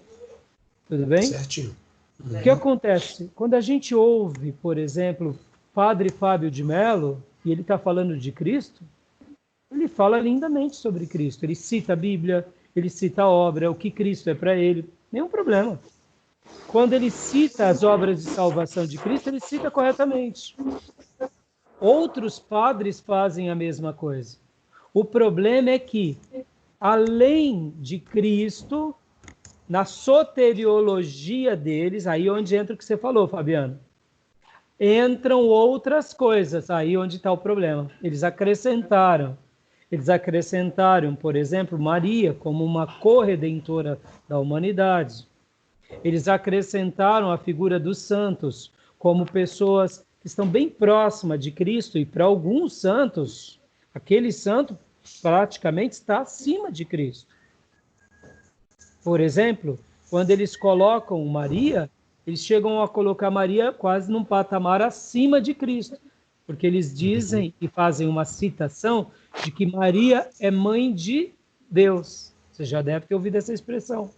Tudo bem? Certinho. O que acontece? Quando a gente ouve, por exemplo, Padre Fábio de Mello, e ele está falando de Cristo, ele fala lindamente sobre Cristo. Ele cita a Bíblia, ele cita a obra, o que Cristo é para ele. Nenhum problema. Quando ele cita as obras de salvação de Cristo, ele cita corretamente. Outros padres fazem a mesma coisa. O problema é que, além de Cristo, na soteriologia deles, aí onde entra o que você falou, Fabiano, entram outras coisas, aí onde está o problema. Eles acrescentaram, por exemplo, Maria como uma corredentora da humanidade. Eles acrescentaram a figura dos santos como pessoas que estão bem próximas de Cristo, e para alguns santos, aquele santo praticamente está acima de Cristo. Por exemplo, quando eles colocam Maria, eles chegam a colocar Maria quase num patamar acima de Cristo, porque eles dizem e fazem uma citação de que Maria é mãe de Deus. Você já deve ter ouvido essa expressão.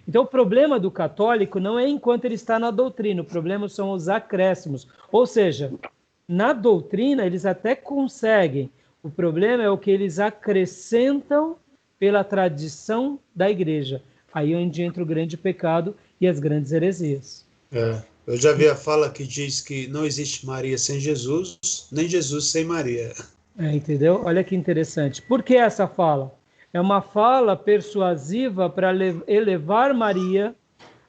Então, o problema do católico não é enquanto ele está na doutrina, o problema são os acréscimos. Ou seja, na doutrina eles até conseguem, o problema é o que eles acrescentam pela tradição da igreja. Aí é onde entra o grande pecado e as grandes heresias. Eu já vi a fala que diz que não existe Maria sem Jesus, nem Jesus sem Maria. Entendeu? Olha que interessante. Por que essa fala? É uma fala persuasiva para elevar Maria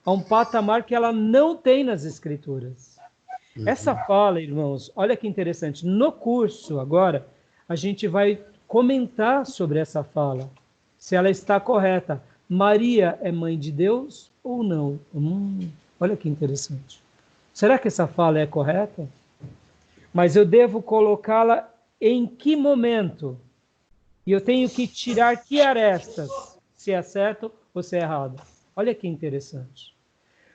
a um patamar que ela não tem nas Escrituras. Essa fala, irmãos, olha que interessante. No curso, agora, a gente vai comentar sobre essa fala, se ela está correta. Maria é mãe de Deus ou não? Olha que interessante. Será que essa fala é correta? Mas eu devo colocá-la em que momento? E eu tenho que tirar que arestas, se é certo ou se é errado. Olha que interessante.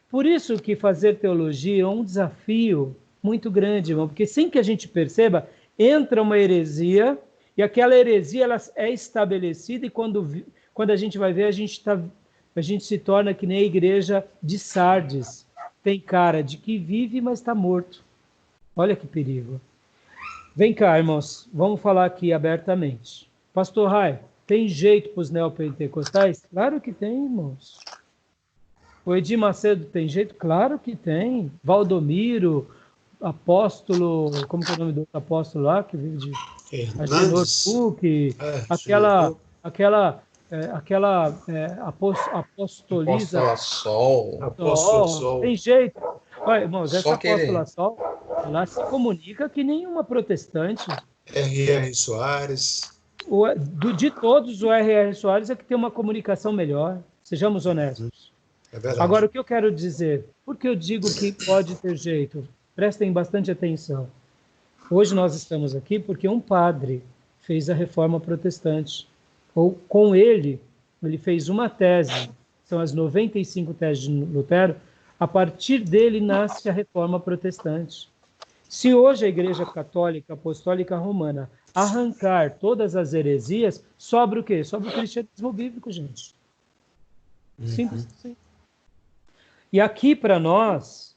Por isso que fazer teologia é um desafio muito grande, irmão, porque sem que a gente perceba, entra uma heresia, e aquela heresia ela é estabelecida, e quando a gente vai ver, a gente se torna que nem a igreja de Sardes. Tem cara de que vive, mas está morto. Olha que perigo. Vem cá, irmãos, vamos falar aqui abertamente. Pastor Rai, tem jeito para os neopentecostais? Claro que tem, irmãos. O Edir Macedo tem jeito? Claro que tem. Valdomiro, apóstolo, como que é o nome do outro apóstolo lá, que vive de Agenor Cook, aquela apostoliza. Apóstolo Sol. Tem jeito. Olha, irmãos, essa apóstola Sol, ela se comunica que nenhuma protestante. R.R. Soares. De todos, o R.R. Soares é que tem uma comunicação melhor. Sejamos honestos. É verdade. Agora, o que eu quero dizer? Por que eu digo que pode ter jeito? Prestem bastante atenção. Hoje nós estamos aqui porque um padre fez a reforma protestante. Ou com ele fez uma tese, são as 95 teses de Lutero, a partir dele nasce a reforma protestante. Se hoje a Igreja Católica Apostólica Romana arrancar todas as heresias, sobra o quê? Sobra o cristianismo bíblico, gente. Simples assim. E aqui para nós,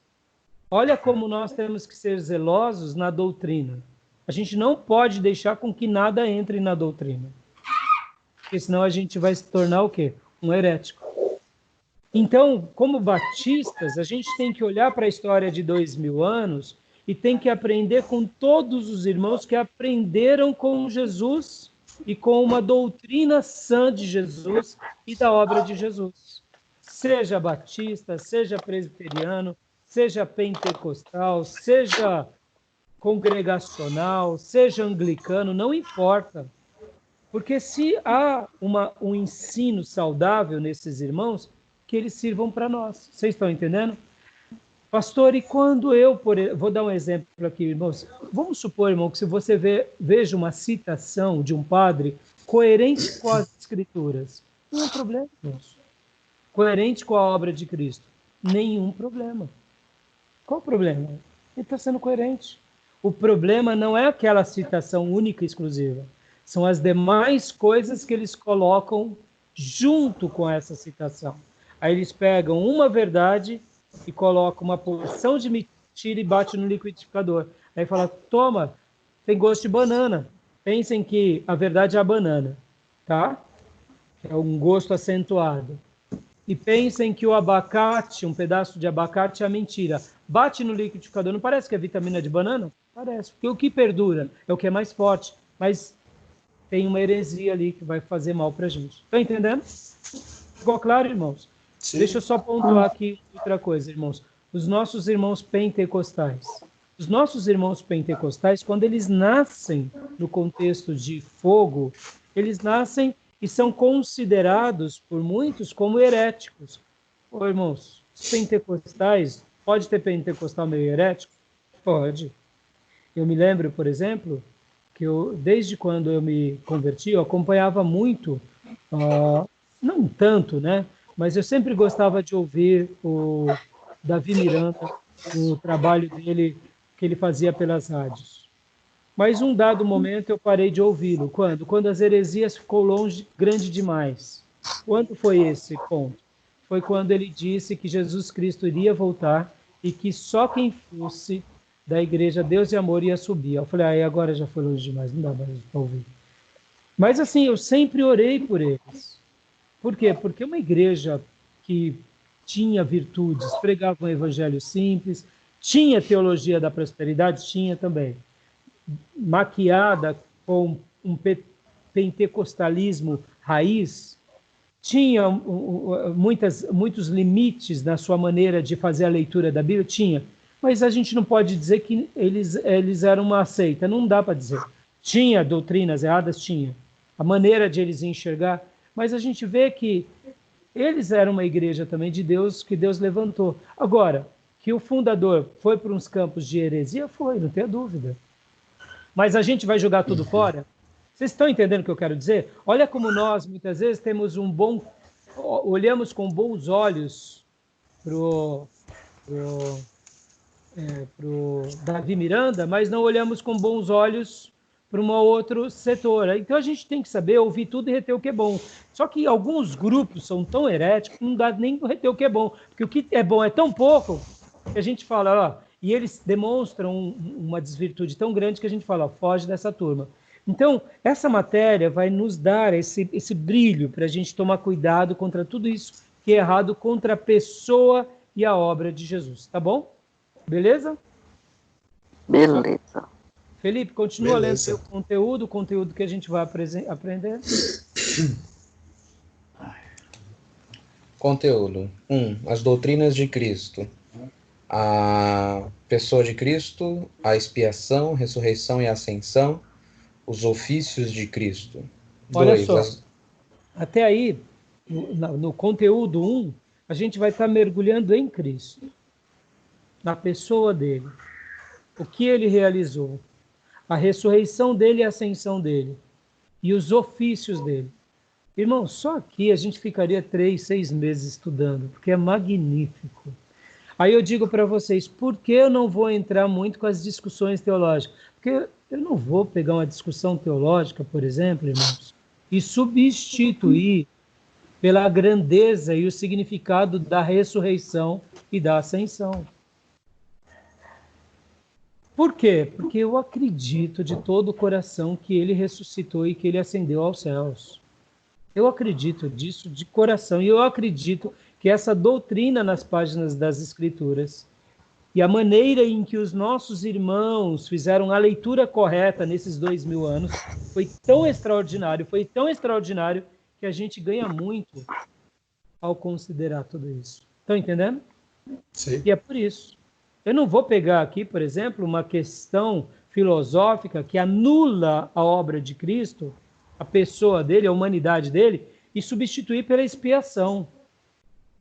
olha como nós temos que ser zelosos na doutrina. A gente não pode deixar com que nada entre na doutrina. Porque senão a gente vai se tornar o quê? Um herético. Então, como batistas, a gente tem que olhar para a história de 2000 anos e tem que aprender com todos os irmãos que aprenderam com Jesus e com uma doutrina sã de Jesus e da obra de Jesus. seja batista, seja presbiteriano, seja pentecostal, seja congregacional, seja anglicano, não importa. Porque se há um ensino saudável nesses irmãos, que eles sirvam para nós. Vocês estão entendendo? Pastor, e quando vou dar um exemplo aqui, irmãos. Vamos supor, irmão, que se você veja uma citação de um padre coerente com as Escrituras, não é problema, irmãos. Coerente com a obra de Cristo, nenhum problema. Qual o problema? Ele está sendo coerente. O problema não é aquela citação única e exclusiva. São as demais coisas que eles colocam junto com essa citação. Aí eles pegam uma verdade e colocam uma porção de mentira e batem no liquidificador. Aí fala, toma, tem gosto de banana. Pensem que a verdade é a banana, tá? É um gosto acentuado. E pensem que o abacate, um pedaço de abacate é a mentira. Bate no liquidificador, não parece que é vitamina de banana? Parece, porque o que perdura é o que é mais forte, mas tem uma heresia ali que vai fazer mal para a gente. Está entendendo? Ficou claro, irmãos? Sim. Deixa eu só pontuar aqui outra coisa, irmãos. Os nossos irmãos pentecostais. Os nossos irmãos pentecostais, quando eles nascem no contexto de fogo, eles nascem e são considerados por muitos como heréticos. Ô, irmãos, os pentecostais, pode ter pentecostal meio herético? Pode. Eu me lembro, por exemplo, que desde quando eu me converti, eu acompanhava muito, não tanto, né? Mas eu sempre gostava de ouvir o Davi Miranda, o trabalho dele que ele fazia pelas rádios. Mas um dado momento eu parei de ouvi-lo. Quando? Quando as heresias ficou grande demais. Quando foi esse ponto? Foi quando ele disse que Jesus Cristo iria voltar e que só quem fosse da igreja Deus e Amor ia subir. Eu falei, agora já foi longe demais, não dá mais para ouvir. Mas assim, eu sempre orei por eles. Por quê? Porque uma igreja que tinha virtudes, pregava um evangelho simples, tinha teologia da prosperidade, tinha também. Maquiada com um pentecostalismo raiz, tinha muitos limites na sua maneira de fazer a leitura da Bíblia, tinha. Mas a gente não pode dizer que eles eram uma seita, não dá para dizer. Tinha doutrinas erradas, tinha. A maneira de eles enxergar, mas a gente vê que eles eram uma igreja também de Deus, que Deus levantou. Agora, que o fundador foi para uns campos de heresia, foi, não tenha dúvida. Mas a gente vai jogar tudo fora? Vocês estão entendendo o que eu quero dizer? Olha como nós, muitas vezes, olhamos com bons olhos pro Davi Miranda, mas não olhamos com bons olhos para um outro setor. Então a gente tem que saber ouvir tudo e reter o que é bom. Só que alguns grupos são tão heréticos que não dá nem para reter o que é bom, porque o que é bom é tão pouco que a gente fala, e eles demonstram uma desvirtude tão grande que a gente fala, foge dessa turma. Então, essa matéria vai nos dar esse brilho para a gente tomar cuidado contra tudo isso que é errado contra a pessoa e a obra de Jesus. Tá bom? Beleza? Beleza. Felipe, continua lendo seu conteúdo, o conteúdo que a gente vai aprender. Conteúdo. 1. As doutrinas de Cristo. A pessoa de Cristo, a expiação, ressurreição e ascensão, os ofícios de Cristo. Olha só, até aí, no conteúdo 1, a gente vai estar mergulhando em Cristo, na pessoa dele, o que ele realizou, a ressurreição dele e a ascensão dele, e os ofícios dele. Irmão, só aqui a gente ficaria 3, 6 meses estudando, porque é magnífico. Aí eu digo para vocês, por que eu não vou entrar muito com as discussões teológicas? Porque eu não vou pegar uma discussão teológica, por exemplo, irmãos, e substituir pela grandeza e o significado da ressurreição e da ascensão. Por quê? Porque eu acredito de todo o coração que ele ressuscitou e que ele ascendeu aos céus. Eu acredito disso de coração e eu acredito que essa doutrina nas páginas das Escrituras e a maneira em que os nossos irmãos fizeram a leitura correta nesses 2000 anos foi tão extraordinário que a gente ganha muito ao considerar tudo isso. Estão entendendo? Sim. E é por isso. Eu não vou pegar aqui, por exemplo, uma questão filosófica que anula a obra de Cristo, a pessoa dele, a humanidade dele, e substituir pela expiação.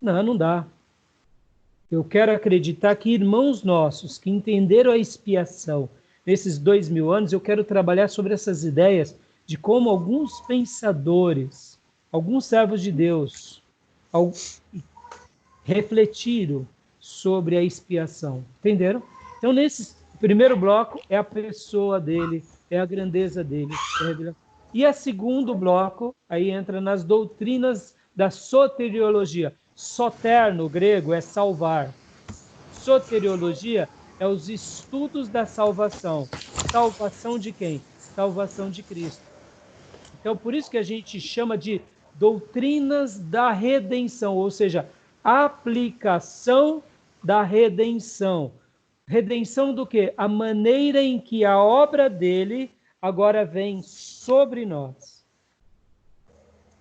Não, não dá. Eu quero acreditar que irmãos nossos que entenderam a expiação nesses 2000 anos, eu quero trabalhar sobre essas ideias de como alguns pensadores, alguns servos de Deus, refletiram sobre a expiação. Entenderam? Então, nesse primeiro bloco, é a pessoa dele, é a grandeza dele. E a segundo bloco, aí entra nas doutrinas da soteriologia. Soter, no grego, é salvar. Soteriologia é os estudos da salvação. Salvação de quem? Salvação de Cristo. Então, por isso que a gente chama de doutrinas da redenção, ou seja, aplicação da redenção. Redenção do quê? A maneira em que a obra dele agora vem sobre nós.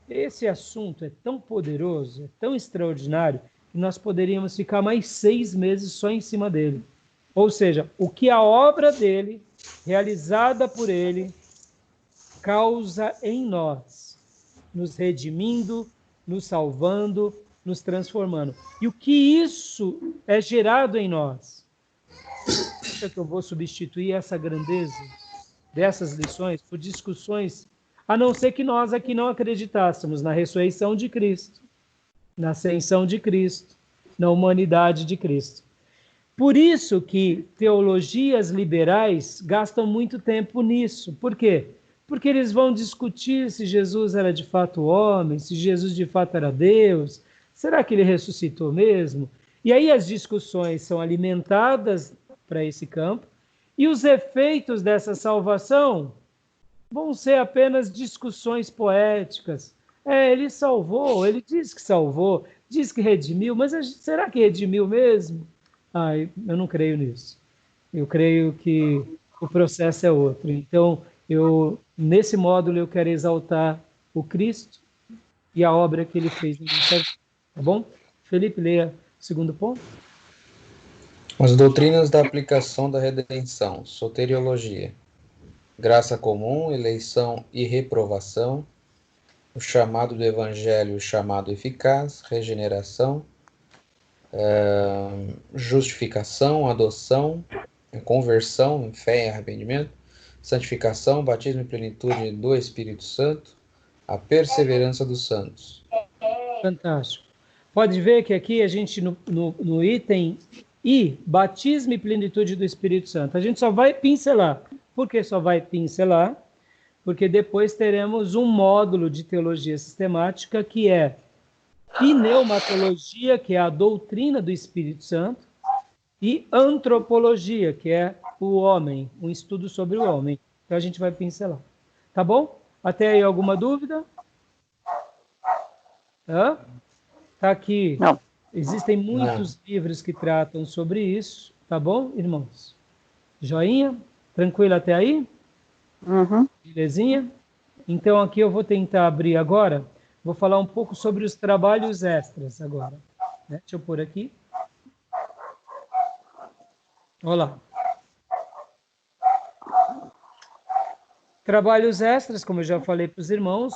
Esse assunto é tão poderoso, é tão extraordinário, que nós poderíamos ficar mais 6 meses só em cima dele. Ou seja, o que a obra dele, realizada por ele, causa em nós, nos redimindo, nos salvando, nos transformando. E o que isso é gerado em nós? Acho que eu vou substituir essa grandeza dessas lições por discussões, a não ser que nós aqui não acreditássemos na ressurreição de Cristo, na ascensão de Cristo, na humanidade de Cristo. Por isso que teologias liberais gastam muito tempo nisso. Por quê? Porque eles vão discutir se Jesus era de fato homem, se Jesus de fato era Deus, será que ele ressuscitou mesmo? E aí as discussões são alimentadas para esse campo, e os efeitos dessa salvação vão ser apenas discussões poéticas. Ele salvou, ele diz que salvou, diz que redimiu, mas será que redimiu mesmo? Eu não creio nisso. Eu creio que o processo é outro. Então, nesse módulo, eu quero exaltar o Cristo e a obra que ele fez. Tá bom? Felipe, leia o segundo ponto. As doutrinas da aplicação da redenção, soteriologia, graça comum, eleição e reprovação, o chamado do evangelho, o chamado eficaz, regeneração, justificação, adoção, conversão, fé e arrependimento, santificação, batismo e plenitude do Espírito Santo, a perseverança dos santos. Fantástico. Pode ver que aqui a gente, no item I, batismo e plenitude do Espírito Santo, a gente só vai pincelar. Por que só vai pincelar? Porque depois teremos um módulo de teologia sistemática que é pneumatologia, que é a doutrina do Espírito Santo, e antropologia, que é o homem, um estudo sobre o homem. Então a gente vai pincelar. Tá bom? Até aí alguma dúvida? Tá aqui. Não. Existem muitos livros que tratam sobre isso. Tá bom, irmãos? Joinha? Tranquilo até aí? Uhum. Belezinha? Então aqui eu vou tentar abrir agora. Vou falar um pouco sobre os trabalhos extras agora. Né? Deixa eu pôr aqui. Olha lá. Trabalhos extras, como eu já falei para os irmãos,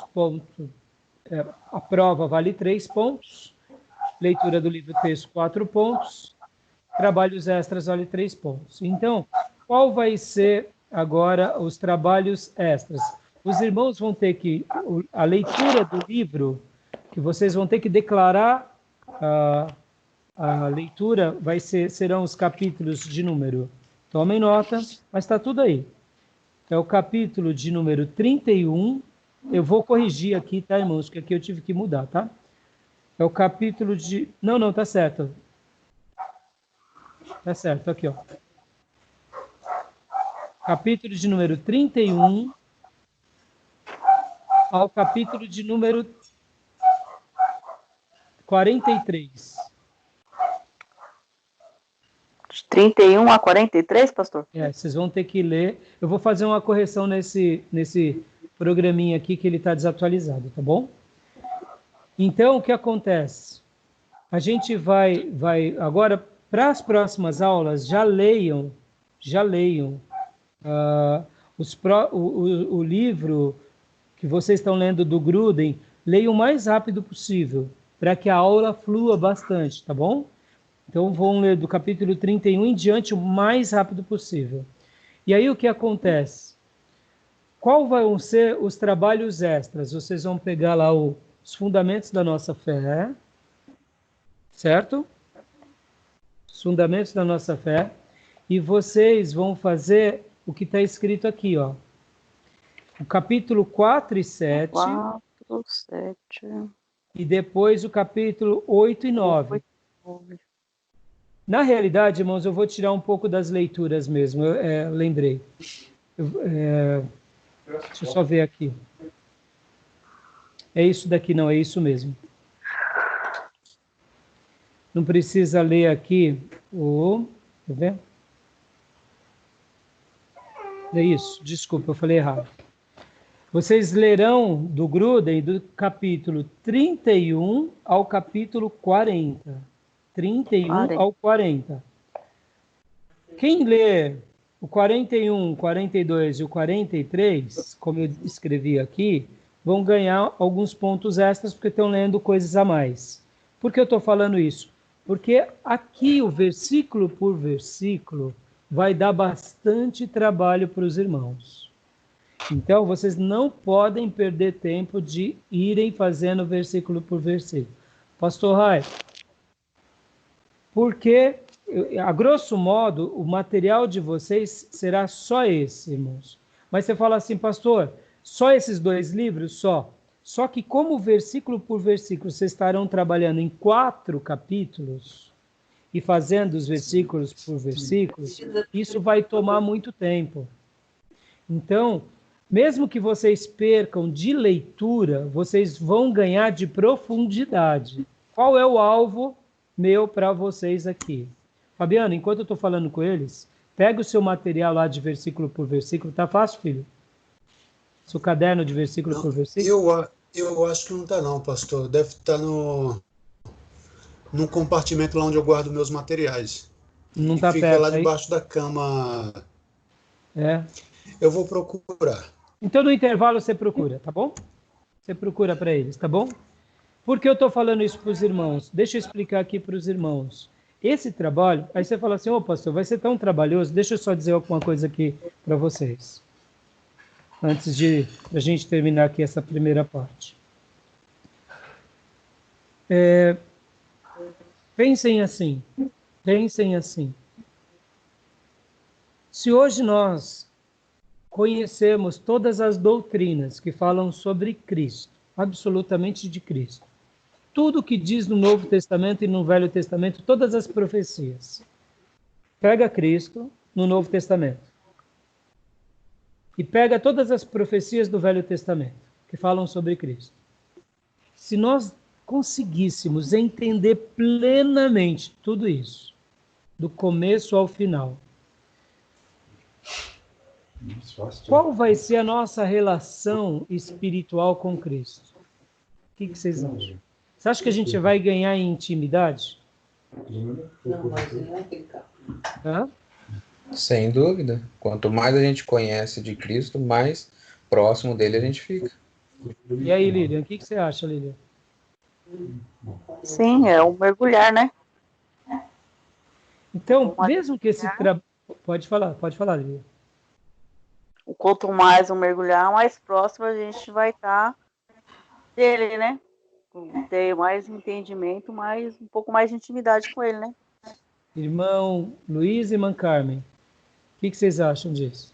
a prova vale 3 pontos. Leitura do livro texto, 4 pontos. Trabalhos extras vale 3 pontos. Então, qual vai ser agora os trabalhos extras? Os irmãos vão ter que... A leitura do livro, que vocês vão ter que declarar a leitura, serão os capítulos de número... Tomem nota, mas está tudo aí. É o capítulo de número 31. Eu vou corrigir aqui, tá, irmãos? Porque aqui eu tive que mudar, tá? É o capítulo de... Não, tá certo. Tá certo, aqui, ó. Capítulo de número 31 ao capítulo de número 43. De 31 a 43, pastor? Vocês vão ter que ler. Eu vou fazer uma correção nesse programinha aqui que ele está desatualizado, tá bom? Então, o que acontece? A gente vai agora, para as próximas aulas, já leiam o livro que vocês estão lendo do Gruden, leiam o mais rápido possível, para que a aula flua bastante, tá bom? Então, vão ler do capítulo 31 em diante o mais rápido possível. E aí, o que acontece? Qual vão ser os trabalhos extras? Vocês vão pegar lá os fundamentos da nossa fé, certo? Os fundamentos da nossa fé. E vocês vão fazer o que está escrito aqui, ó. O capítulo 4 e 7. 4, 7. E depois o capítulo 8 e 9. 9. Na realidade, irmãos, eu vou tirar um pouco das leituras mesmo. Eu lembrei. Deixa eu só ver aqui. É isso daqui, não, é isso mesmo. Não precisa ler aqui o... Quer ver? É isso, desculpa, eu falei errado. Vocês lerão do Gruden do capítulo 31 ao capítulo 40. 31 ao 40. Quem lê o 41, 42 e o 43, como eu escrevi aqui, vão ganhar alguns pontos extras porque estão lendo coisas a mais. Por que eu estou falando isso? Porque aqui o versículo por versículo vai dar bastante trabalho para os irmãos. Então, vocês não podem perder tempo de irem fazendo versículo por versículo. Pastor Rai, porque, a grosso modo, o material de vocês será só esse, irmãos. Mas você fala assim, pastor, só esses 2 livros? Só que como versículo por versículo vocês estarão trabalhando em 4 capítulos e fazendo os versículos por versículos, isso vai tomar muito tempo. Então, mesmo que vocês percam de leitura, vocês vão ganhar de profundidade. Qual é o alvo meu para vocês aqui? Fabiano, enquanto eu estou falando com eles, pega o seu material lá de versículo por versículo. Tá fácil, filho? Seu caderno de versículo Não, por versículo? eu acho que não está não, pastor. Deve estar num compartimento lá onde eu guardo meus materiais. Não está fica perto lá aí? debaixo da cama. É. Eu vou procurar. Então, no intervalo, você procura, tá bom? Você procura para eles, tá bom? Por que eu estou falando isso para os irmãos? Deixa eu explicar aqui para os irmãos. Esse trabalho, aí você fala assim, ô pastor, vai ser tão trabalhoso, deixa eu só dizer alguma coisa aqui para vocês. Antes de a gente terminar aqui essa primeira parte. Pensem assim. Se hoje nós conhecemos todas as doutrinas que falam sobre Cristo, absolutamente de Cristo, tudo que diz no Novo Testamento e no Velho Testamento, todas as profecias, pega Cristo no Novo Testamento e pega todas as profecias do Velho Testamento que falam sobre Cristo. Se nós conseguíssemos entender plenamente tudo isso, do começo ao final, qual vai ser a nossa relação espiritual com Cristo? O que vocês acham? Você acha que a gente vai ganhar em intimidade? Não, mas não fica. Hã? Sem dúvida. Quanto mais a gente conhece de Cristo, mais próximo dele a gente fica. E aí, Lilian, o que você acha, Lilian? Sim, é um mergulhar, né? Então, mesmo que esse trabalho... Pode falar, Lilian. Quanto mais um mergulhar, mais próximo a gente vai estar dele, né? Ter mais entendimento, um pouco mais de intimidade com ele, né? Irmão Luiz e irmã Carmen, o que vocês acham disso?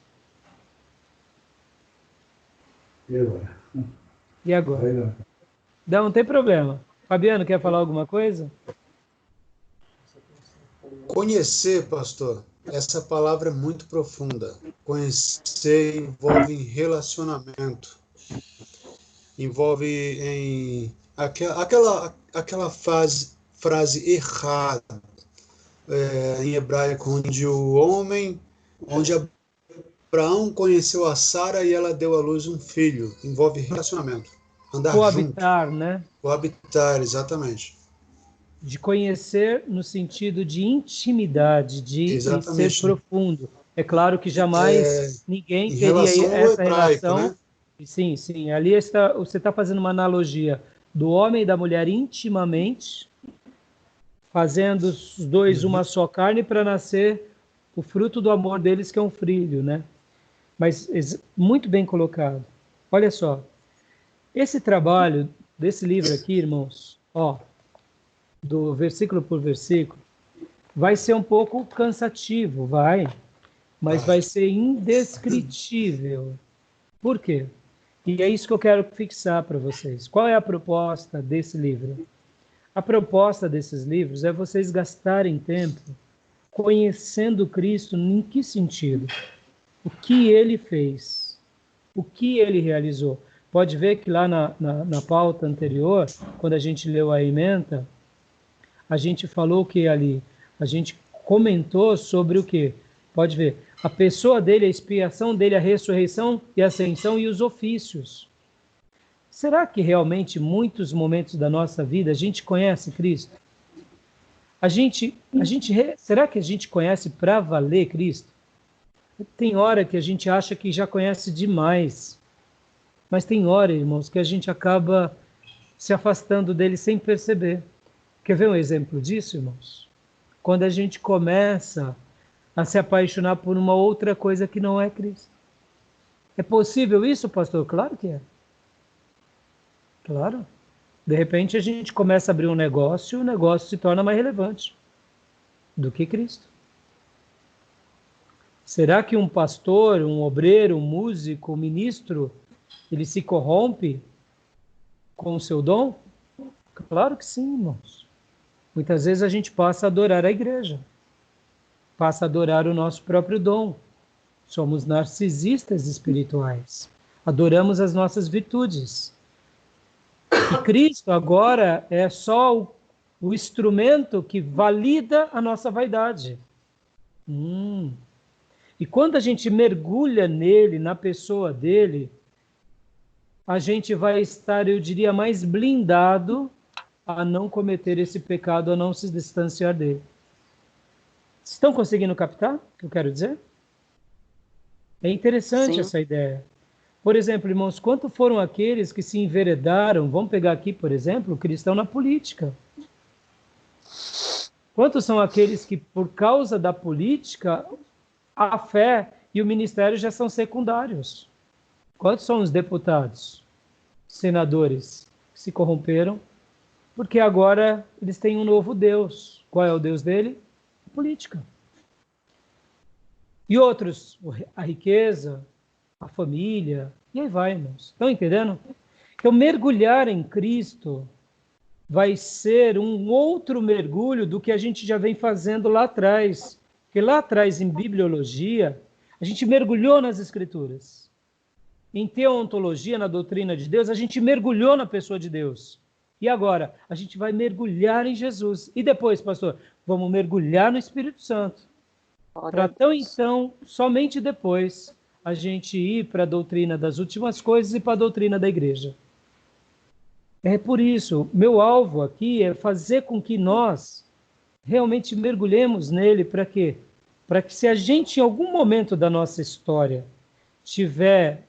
E agora? Não tem problema. Fabiano, quer falar alguma coisa? Conhecer, pastor, essa palavra é muito profunda. Conhecer envolve relacionamento. Envolve em aquela frase errada em hebraico, onde Abraão conheceu a Sara e ela deu à luz um filho. Envolve relacionamento. andar coabitar, junto. né? Coabitar, exatamente. De conhecer no sentido de intimidade, de ser profundo. É claro que jamais ninguém em teria essa hebraico, relação. né? Sim, sim. Ali você está fazendo uma analogia do homem e da mulher intimamente, fazendo os dois uma só carne para nascer o fruto do amor deles, que é um filho, né? Mas muito bem colocado. Olha só, esse trabalho desse livro aqui, irmãos, ó, do versículo por versículo, vai ser um pouco cansativo, mas vai ser indescritível. Por quê? E é isso que eu quero fixar para vocês. Qual é a proposta desse livro? A proposta desses livros é vocês gastarem tempo conhecendo Cristo. Em que sentido? O que ele fez? O que ele realizou? Pode ver que lá na pauta anterior, quando a gente leu a ementa, a gente falou que ali, a gente comentou sobre o quê? Pode ver, a pessoa dele, a expiação dele, a ressurreição e a ascensão e os ofícios. Será que realmente, muitos momentos da nossa vida, a gente conhece Cristo? Será que a gente conhece para valer Cristo? Tem hora que a gente acha que já conhece demais. Mas tem hora, irmãos, que a gente acaba se afastando dele sem perceber. Quer ver um exemplo disso, irmãos? Quando a gente começa a se apaixonar por uma outra coisa que não é Cristo. É possível isso, pastor? Claro que é. Claro. De repente a gente começa a abrir um negócio e o negócio se torna mais relevante do que Cristo. Será que um pastor, um obreiro, um músico, um ministro, ele se corrompe com o seu dom? Claro que sim, irmãos. Muitas vezes a gente passa a adorar a igreja, passa a adorar o nosso próprio dom. Somos narcisistas espirituais. Adoramos as nossas virtudes. E Cristo agora é só o instrumento que valida a nossa vaidade. E quando a gente mergulha nele, na pessoa dele, a gente vai estar, eu diria, mais blindado a não cometer esse pecado, a não se distanciar dele. Estão conseguindo captar o que eu quero dizer? É interessante essa ideia. Por exemplo, irmãos, quantos foram aqueles que se enveredaram? Vamos pegar aqui, por exemplo, o cristão na política. Quantos são aqueles que, por causa da política, a fé e o ministério já são secundários? Quantos são os deputados, senadores que se corromperam? Porque agora eles têm um novo Deus. Qual é o Deus dele? A política. E outros, a riqueza, a família, e aí vai, irmãos. Estão entendendo? Então, mergulhar em Cristo vai ser um outro mergulho do que a gente já vem fazendo lá atrás. Porque lá atrás, em bibliologia, a gente mergulhou nas Escrituras. Em teontologia, na doutrina de Deus, a gente mergulhou na pessoa de Deus. E agora, a gente vai mergulhar em Jesus. E depois, pastor, vamos mergulhar no Espírito Santo. Para então, somente depois, a gente ir para a doutrina das últimas coisas e para a doutrina da igreja. É por isso, meu alvo aqui é fazer com que nós realmente mergulhemos nele. Para quê? Para que, se a gente, em algum momento da nossa história, estiver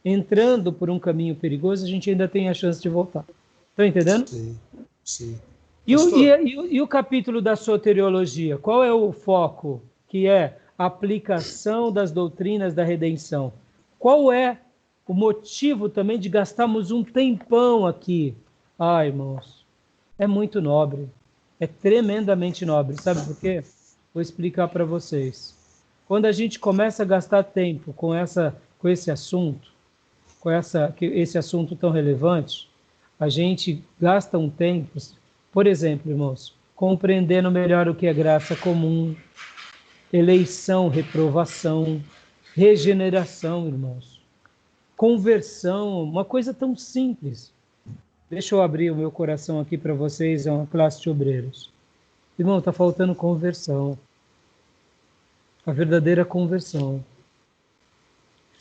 entrando por um caminho perigoso, a gente ainda tem a chance de voltar. Estão entendendo? Sim, sim. E o capítulo da soteriologia? Qual é o foco? Que é a aplicação das doutrinas da redenção. Qual é o motivo também de gastarmos um tempão aqui? Irmãos, é muito nobre. É tremendamente nobre. Sabe por quê? Vou explicar para vocês. Quando a gente começa a gastar tempo com esse assunto, esse assunto tão relevante, a gente gasta um tempo, por exemplo, irmãos, compreendendo melhor o que é graça comum, eleição, reprovação, regeneração, irmãos, conversão, uma coisa tão simples. Deixa eu abrir o meu coração aqui para vocês, é uma classe de obreiros. Irmão, está faltando conversão. A verdadeira conversão.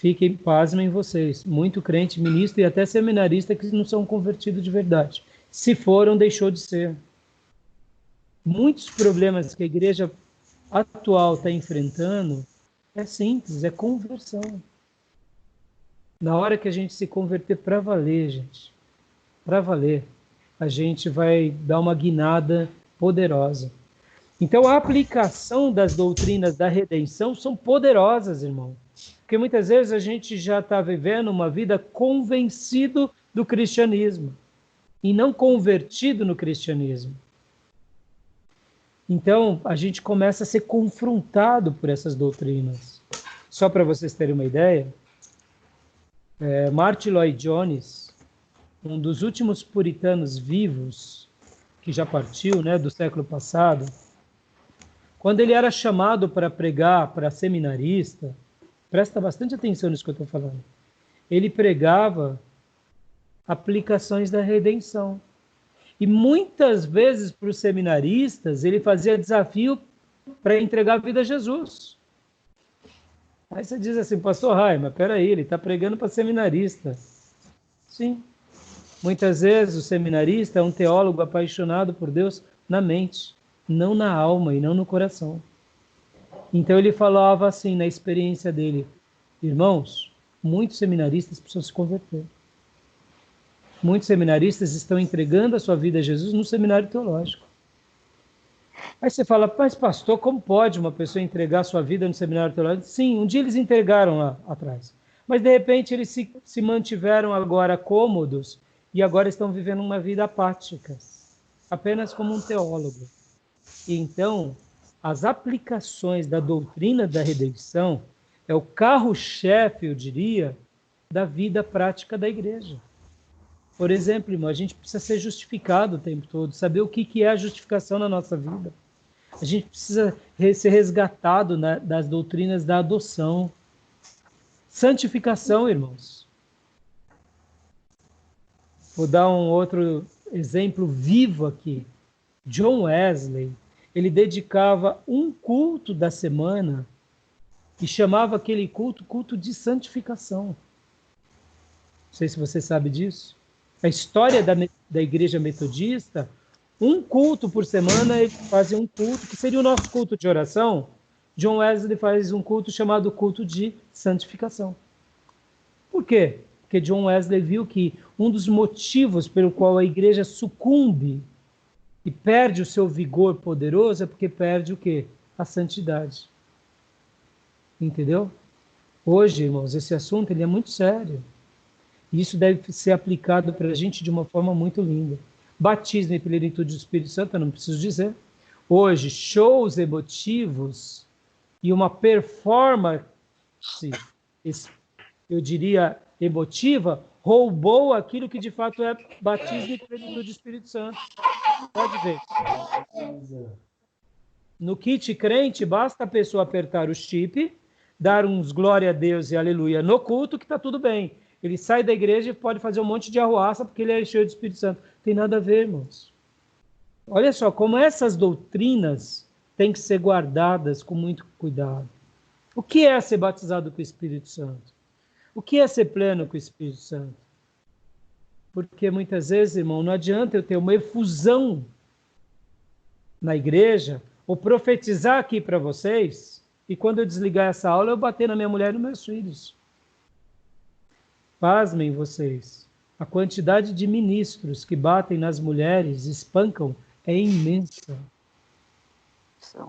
Fiquem, pasmem vocês, muito crente, ministro e até seminarista que não são convertidos de verdade. Se foram, deixou de ser. Muitos problemas que a igreja atual está enfrentando é simples, é conversão. Na hora que a gente se converter para valer, gente, para valer, a gente vai dar uma guinada poderosa. Então, a aplicação das doutrinas da redenção são poderosas, irmão. Porque muitas vezes a gente já está vivendo uma vida convencido do cristianismo e não convertido no cristianismo. Então, a gente começa a ser confrontado por essas doutrinas. Só para vocês terem uma ideia, Martin Lloyd Jones, um dos últimos puritanos vivos, que já partiu, né, do século passado, quando ele era chamado para pregar para seminarista, presta bastante atenção nisso que eu estou falando, ele pregava aplicações da redenção. E muitas vezes para os seminaristas, ele fazia desafio para entregar a vida a Jesus. Aí você diz assim, pastor Rai, mas peraí, ele está pregando para seminarista. Sim. Muitas vezes o seminarista é um teólogo apaixonado por Deus na mente, não na alma e não no coração. Então ele falava assim, na experiência dele, irmãos, muitos seminaristas precisam se converter. Muitos seminaristas estão entregando a sua vida a Jesus no seminário teológico. Aí você fala, mas pastor, como pode uma pessoa entregar a sua vida no seminário teológico? Sim, um dia eles entregaram lá atrás. Mas de repente eles se mantiveram agora cômodos e agora estão vivendo uma vida apática, apenas como um teólogo. E então, as aplicações da doutrina da redenção é o carro-chefe, eu diria, da vida prática da igreja. Por exemplo, irmão, a gente precisa ser justificado o tempo todo, saber o que é a justificação na nossa vida. A gente precisa ser resgatado das doutrinas da adoção. Santificação, irmãos. Vou dar um outro exemplo vivo aqui. John Wesley, ele dedicava um culto da semana e chamava aquele culto de santificação. Não sei se você sabe disso. A história da igreja metodista, um culto por semana, eles fazem um culto, que seria o nosso culto de oração. John Wesley faz um culto chamado culto de santificação. Por quê? Porque John Wesley viu que um dos motivos pelo qual a igreja sucumbe e perde o seu vigor poderoso é porque perde o quê? A santidade. Entendeu? Hoje, irmãos, esse assunto ele é muito sério. E isso deve ser aplicado para a gente de uma forma muito linda. Batismo e plenitude do Espírito Santo, eu não preciso dizer. Hoje, shows emotivos e uma performance, eu diria, emotiva, roubou aquilo que de fato é batismo e plenitude do Espírito Santo. Pode ver. No kit crente, basta a pessoa apertar o chip, dar uns glória a Deus e aleluia no culto, que está tudo bem. Ele sai da igreja e pode fazer um monte de arruaça porque ele é cheio do Espírito Santo. Tem nada a ver, irmãos. Olha só, como essas doutrinas têm que ser guardadas com muito cuidado. O que é ser batizado com o Espírito Santo? O que é ser pleno com o Espírito Santo? Porque muitas vezes, irmão, não adianta eu ter uma efusão na igreja ou profetizar aqui para vocês e quando eu desligar essa aula eu bater na minha mulher e nos meus filhos. Pasmem vocês, a quantidade de ministros que batem nas mulheres, espancam, é imensa.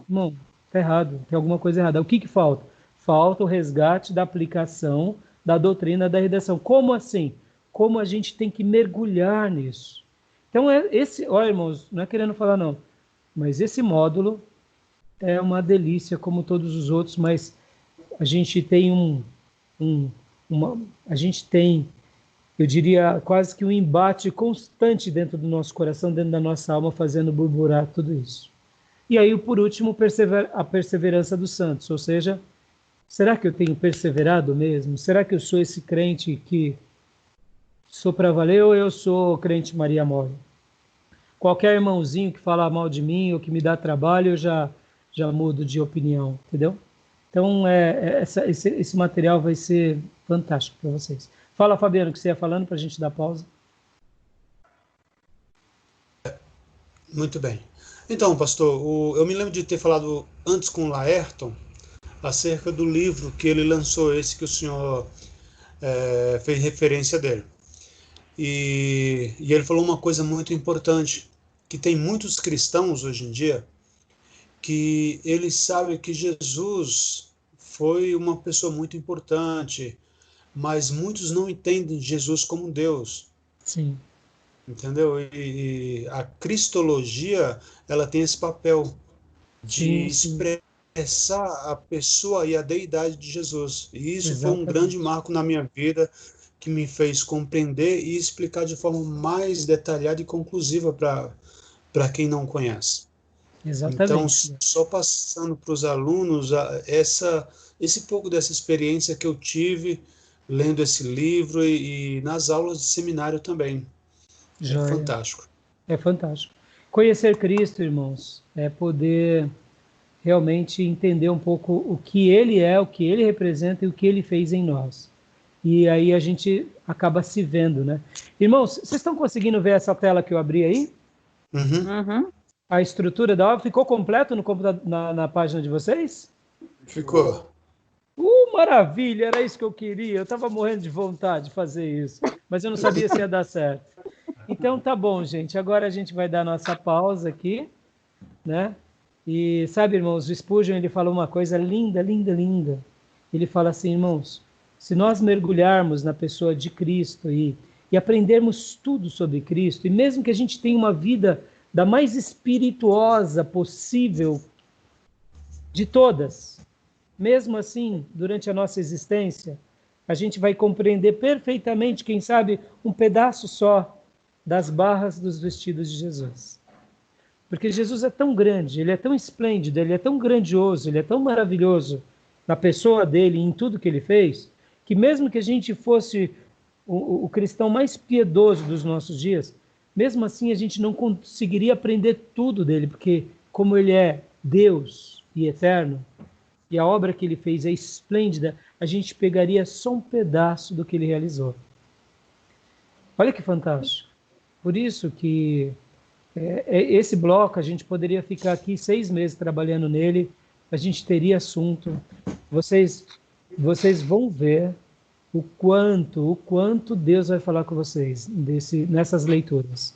Irmão, está errado, tem alguma coisa errada. O que falta? Falta o resgate da aplicação da doutrina da redenção. Como assim? Como a gente tem que mergulhar nisso? Então, olha, irmãos, não é querendo falar não, mas esse módulo é uma delícia, como todos os outros, mas a gente tem a gente tem, eu diria, quase que um embate constante dentro do nosso coração, dentro da nossa alma, fazendo burburar tudo isso. E aí, por último, a perseverança dos santos, ou seja, será que eu tenho perseverado mesmo? Será que eu sou esse crente que sou para valer ou eu sou crente Maria Mole? Qualquer irmãozinho que fala mal de mim ou que me dá trabalho, eu já mudo de opinião, entendeu? Então, esse material vai ser fantástico para vocês. Fala, Fabiano, o que você ia falando para a gente dar pausa. Muito bem. Então, pastor, eu me lembro de ter falado antes com o Laerton acerca do livro que ele lançou, esse que o senhor fez referência dele. E ele falou uma coisa muito importante, que tem muitos cristãos hoje em dia que eles sabem que Jesus foi uma pessoa muito importante, mas muitos não entendem Jesus como Deus. Sim. Entendeu? E a cristologia, ela tem esse papel de expressar a pessoa e a deidade de Jesus. E isso foi um grande marco na minha vida, que me fez compreender e explicar de forma mais detalhada e conclusiva para quem não conhece. Exatamente. Então, só passando para os alunos esse pouco dessa experiência que eu tive lendo esse livro e nas aulas de seminário também. É fantástico. É fantástico. Conhecer Cristo, irmãos, é poder realmente entender um pouco o que Ele é, o que Ele representa e o que Ele fez em nós. E aí a gente acaba se vendo, né? Irmãos, vocês estão conseguindo ver essa tela que eu abri aí? Uhum. A estrutura da obra ficou completo no computador, na página de vocês? Ficou. Maravilha, era isso que eu queria. Eu estava morrendo de vontade de fazer isso, mas eu não sabia se ia dar certo. Então tá bom, gente. Agora a gente vai dar nossa pausa aqui, né? E sabe, irmãos, o Spurgeon, ele falou uma coisa linda, linda, linda. Ele fala assim, irmãos, se nós mergulharmos na pessoa de Cristo e aprendermos tudo sobre Cristo, e mesmo que a gente tenha uma vida da mais espirituosa possível de todas, mesmo assim, durante a nossa existência, a gente vai compreender perfeitamente, quem sabe, um pedaço só das barras dos vestidos de Jesus. Porque Jesus é tão grande, ele é tão esplêndido, ele é tão grandioso, ele é tão maravilhoso na pessoa dele e em tudo que ele fez, que mesmo que a gente fosse o cristão mais piedoso dos nossos dias, mesmo assim a gente não conseguiria aprender tudo dele, porque como ele é Deus e eterno, e a obra que ele fez é esplêndida, a gente pegaria só um pedaço do que ele realizou. Olha que fantástico. Por isso que esse bloco, a gente poderia ficar aqui 6 meses trabalhando nele, a gente teria assunto. Vocês vão ver o quanto Deus vai falar com vocês nessas leituras.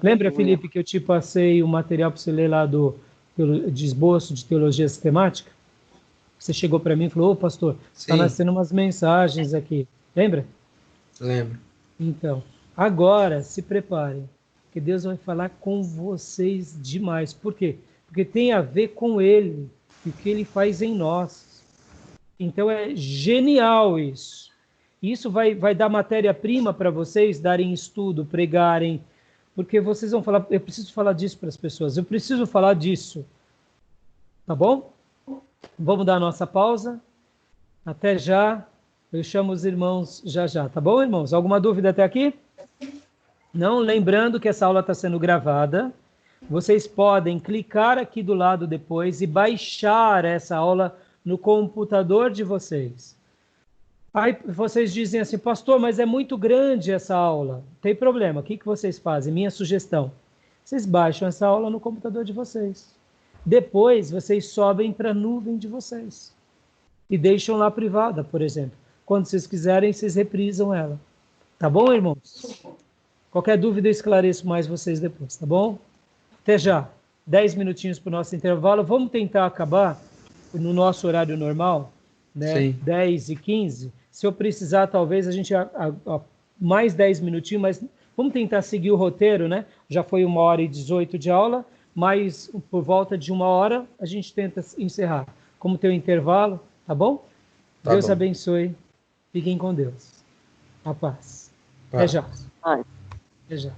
Lembra, Felipe, que eu te passei o material para você ler lá de esboço de teologia sistemática? Você chegou para mim e falou, pastor, está nascendo umas mensagens aqui. Lembra? Lembro. Então, agora se preparem, que Deus vai falar com vocês demais. Por quê? Porque tem a ver com Ele, e o que Ele faz em nós. Então é genial isso. Isso vai dar matéria-prima para vocês darem estudo, pregarem, porque vocês vão falar, eu preciso falar disso para as pessoas, eu preciso falar disso. Tá bom? Vamos dar a nossa pausa. Até já. Eu chamo os irmãos já. Tá bom, irmãos? Alguma dúvida até aqui? Não? Lembrando que essa aula está sendo gravada. Vocês podem clicar aqui do lado depois e baixar essa aula no computador de vocês. Aí vocês dizem assim, pastor, mas é muito grande essa aula. Não tem problema. O que vocês fazem? Minha sugestão. Vocês baixam essa aula no computador de vocês. Depois, vocês sobem para a nuvem de vocês. E deixam lá privada, por exemplo. Quando vocês quiserem, vocês reprisam ela. Tá bom, irmãos? Qualquer dúvida, eu esclareço mais vocês depois, tá bom? Até já. 10 minutinhos para o nosso intervalo. Vamos tentar acabar no nosso horário normal, né? Sim. 10h15. Se eu precisar, talvez a gente mais 10 minutinhos, mas vamos tentar seguir o roteiro, né? Já foi 1h18 de aula, mas por volta de 1 hora a gente tenta encerrar. Como tem o intervalo, tá bom? Tá Deus bom. Abençoe. Fiquem com Deus. A paz. Até já. Até já.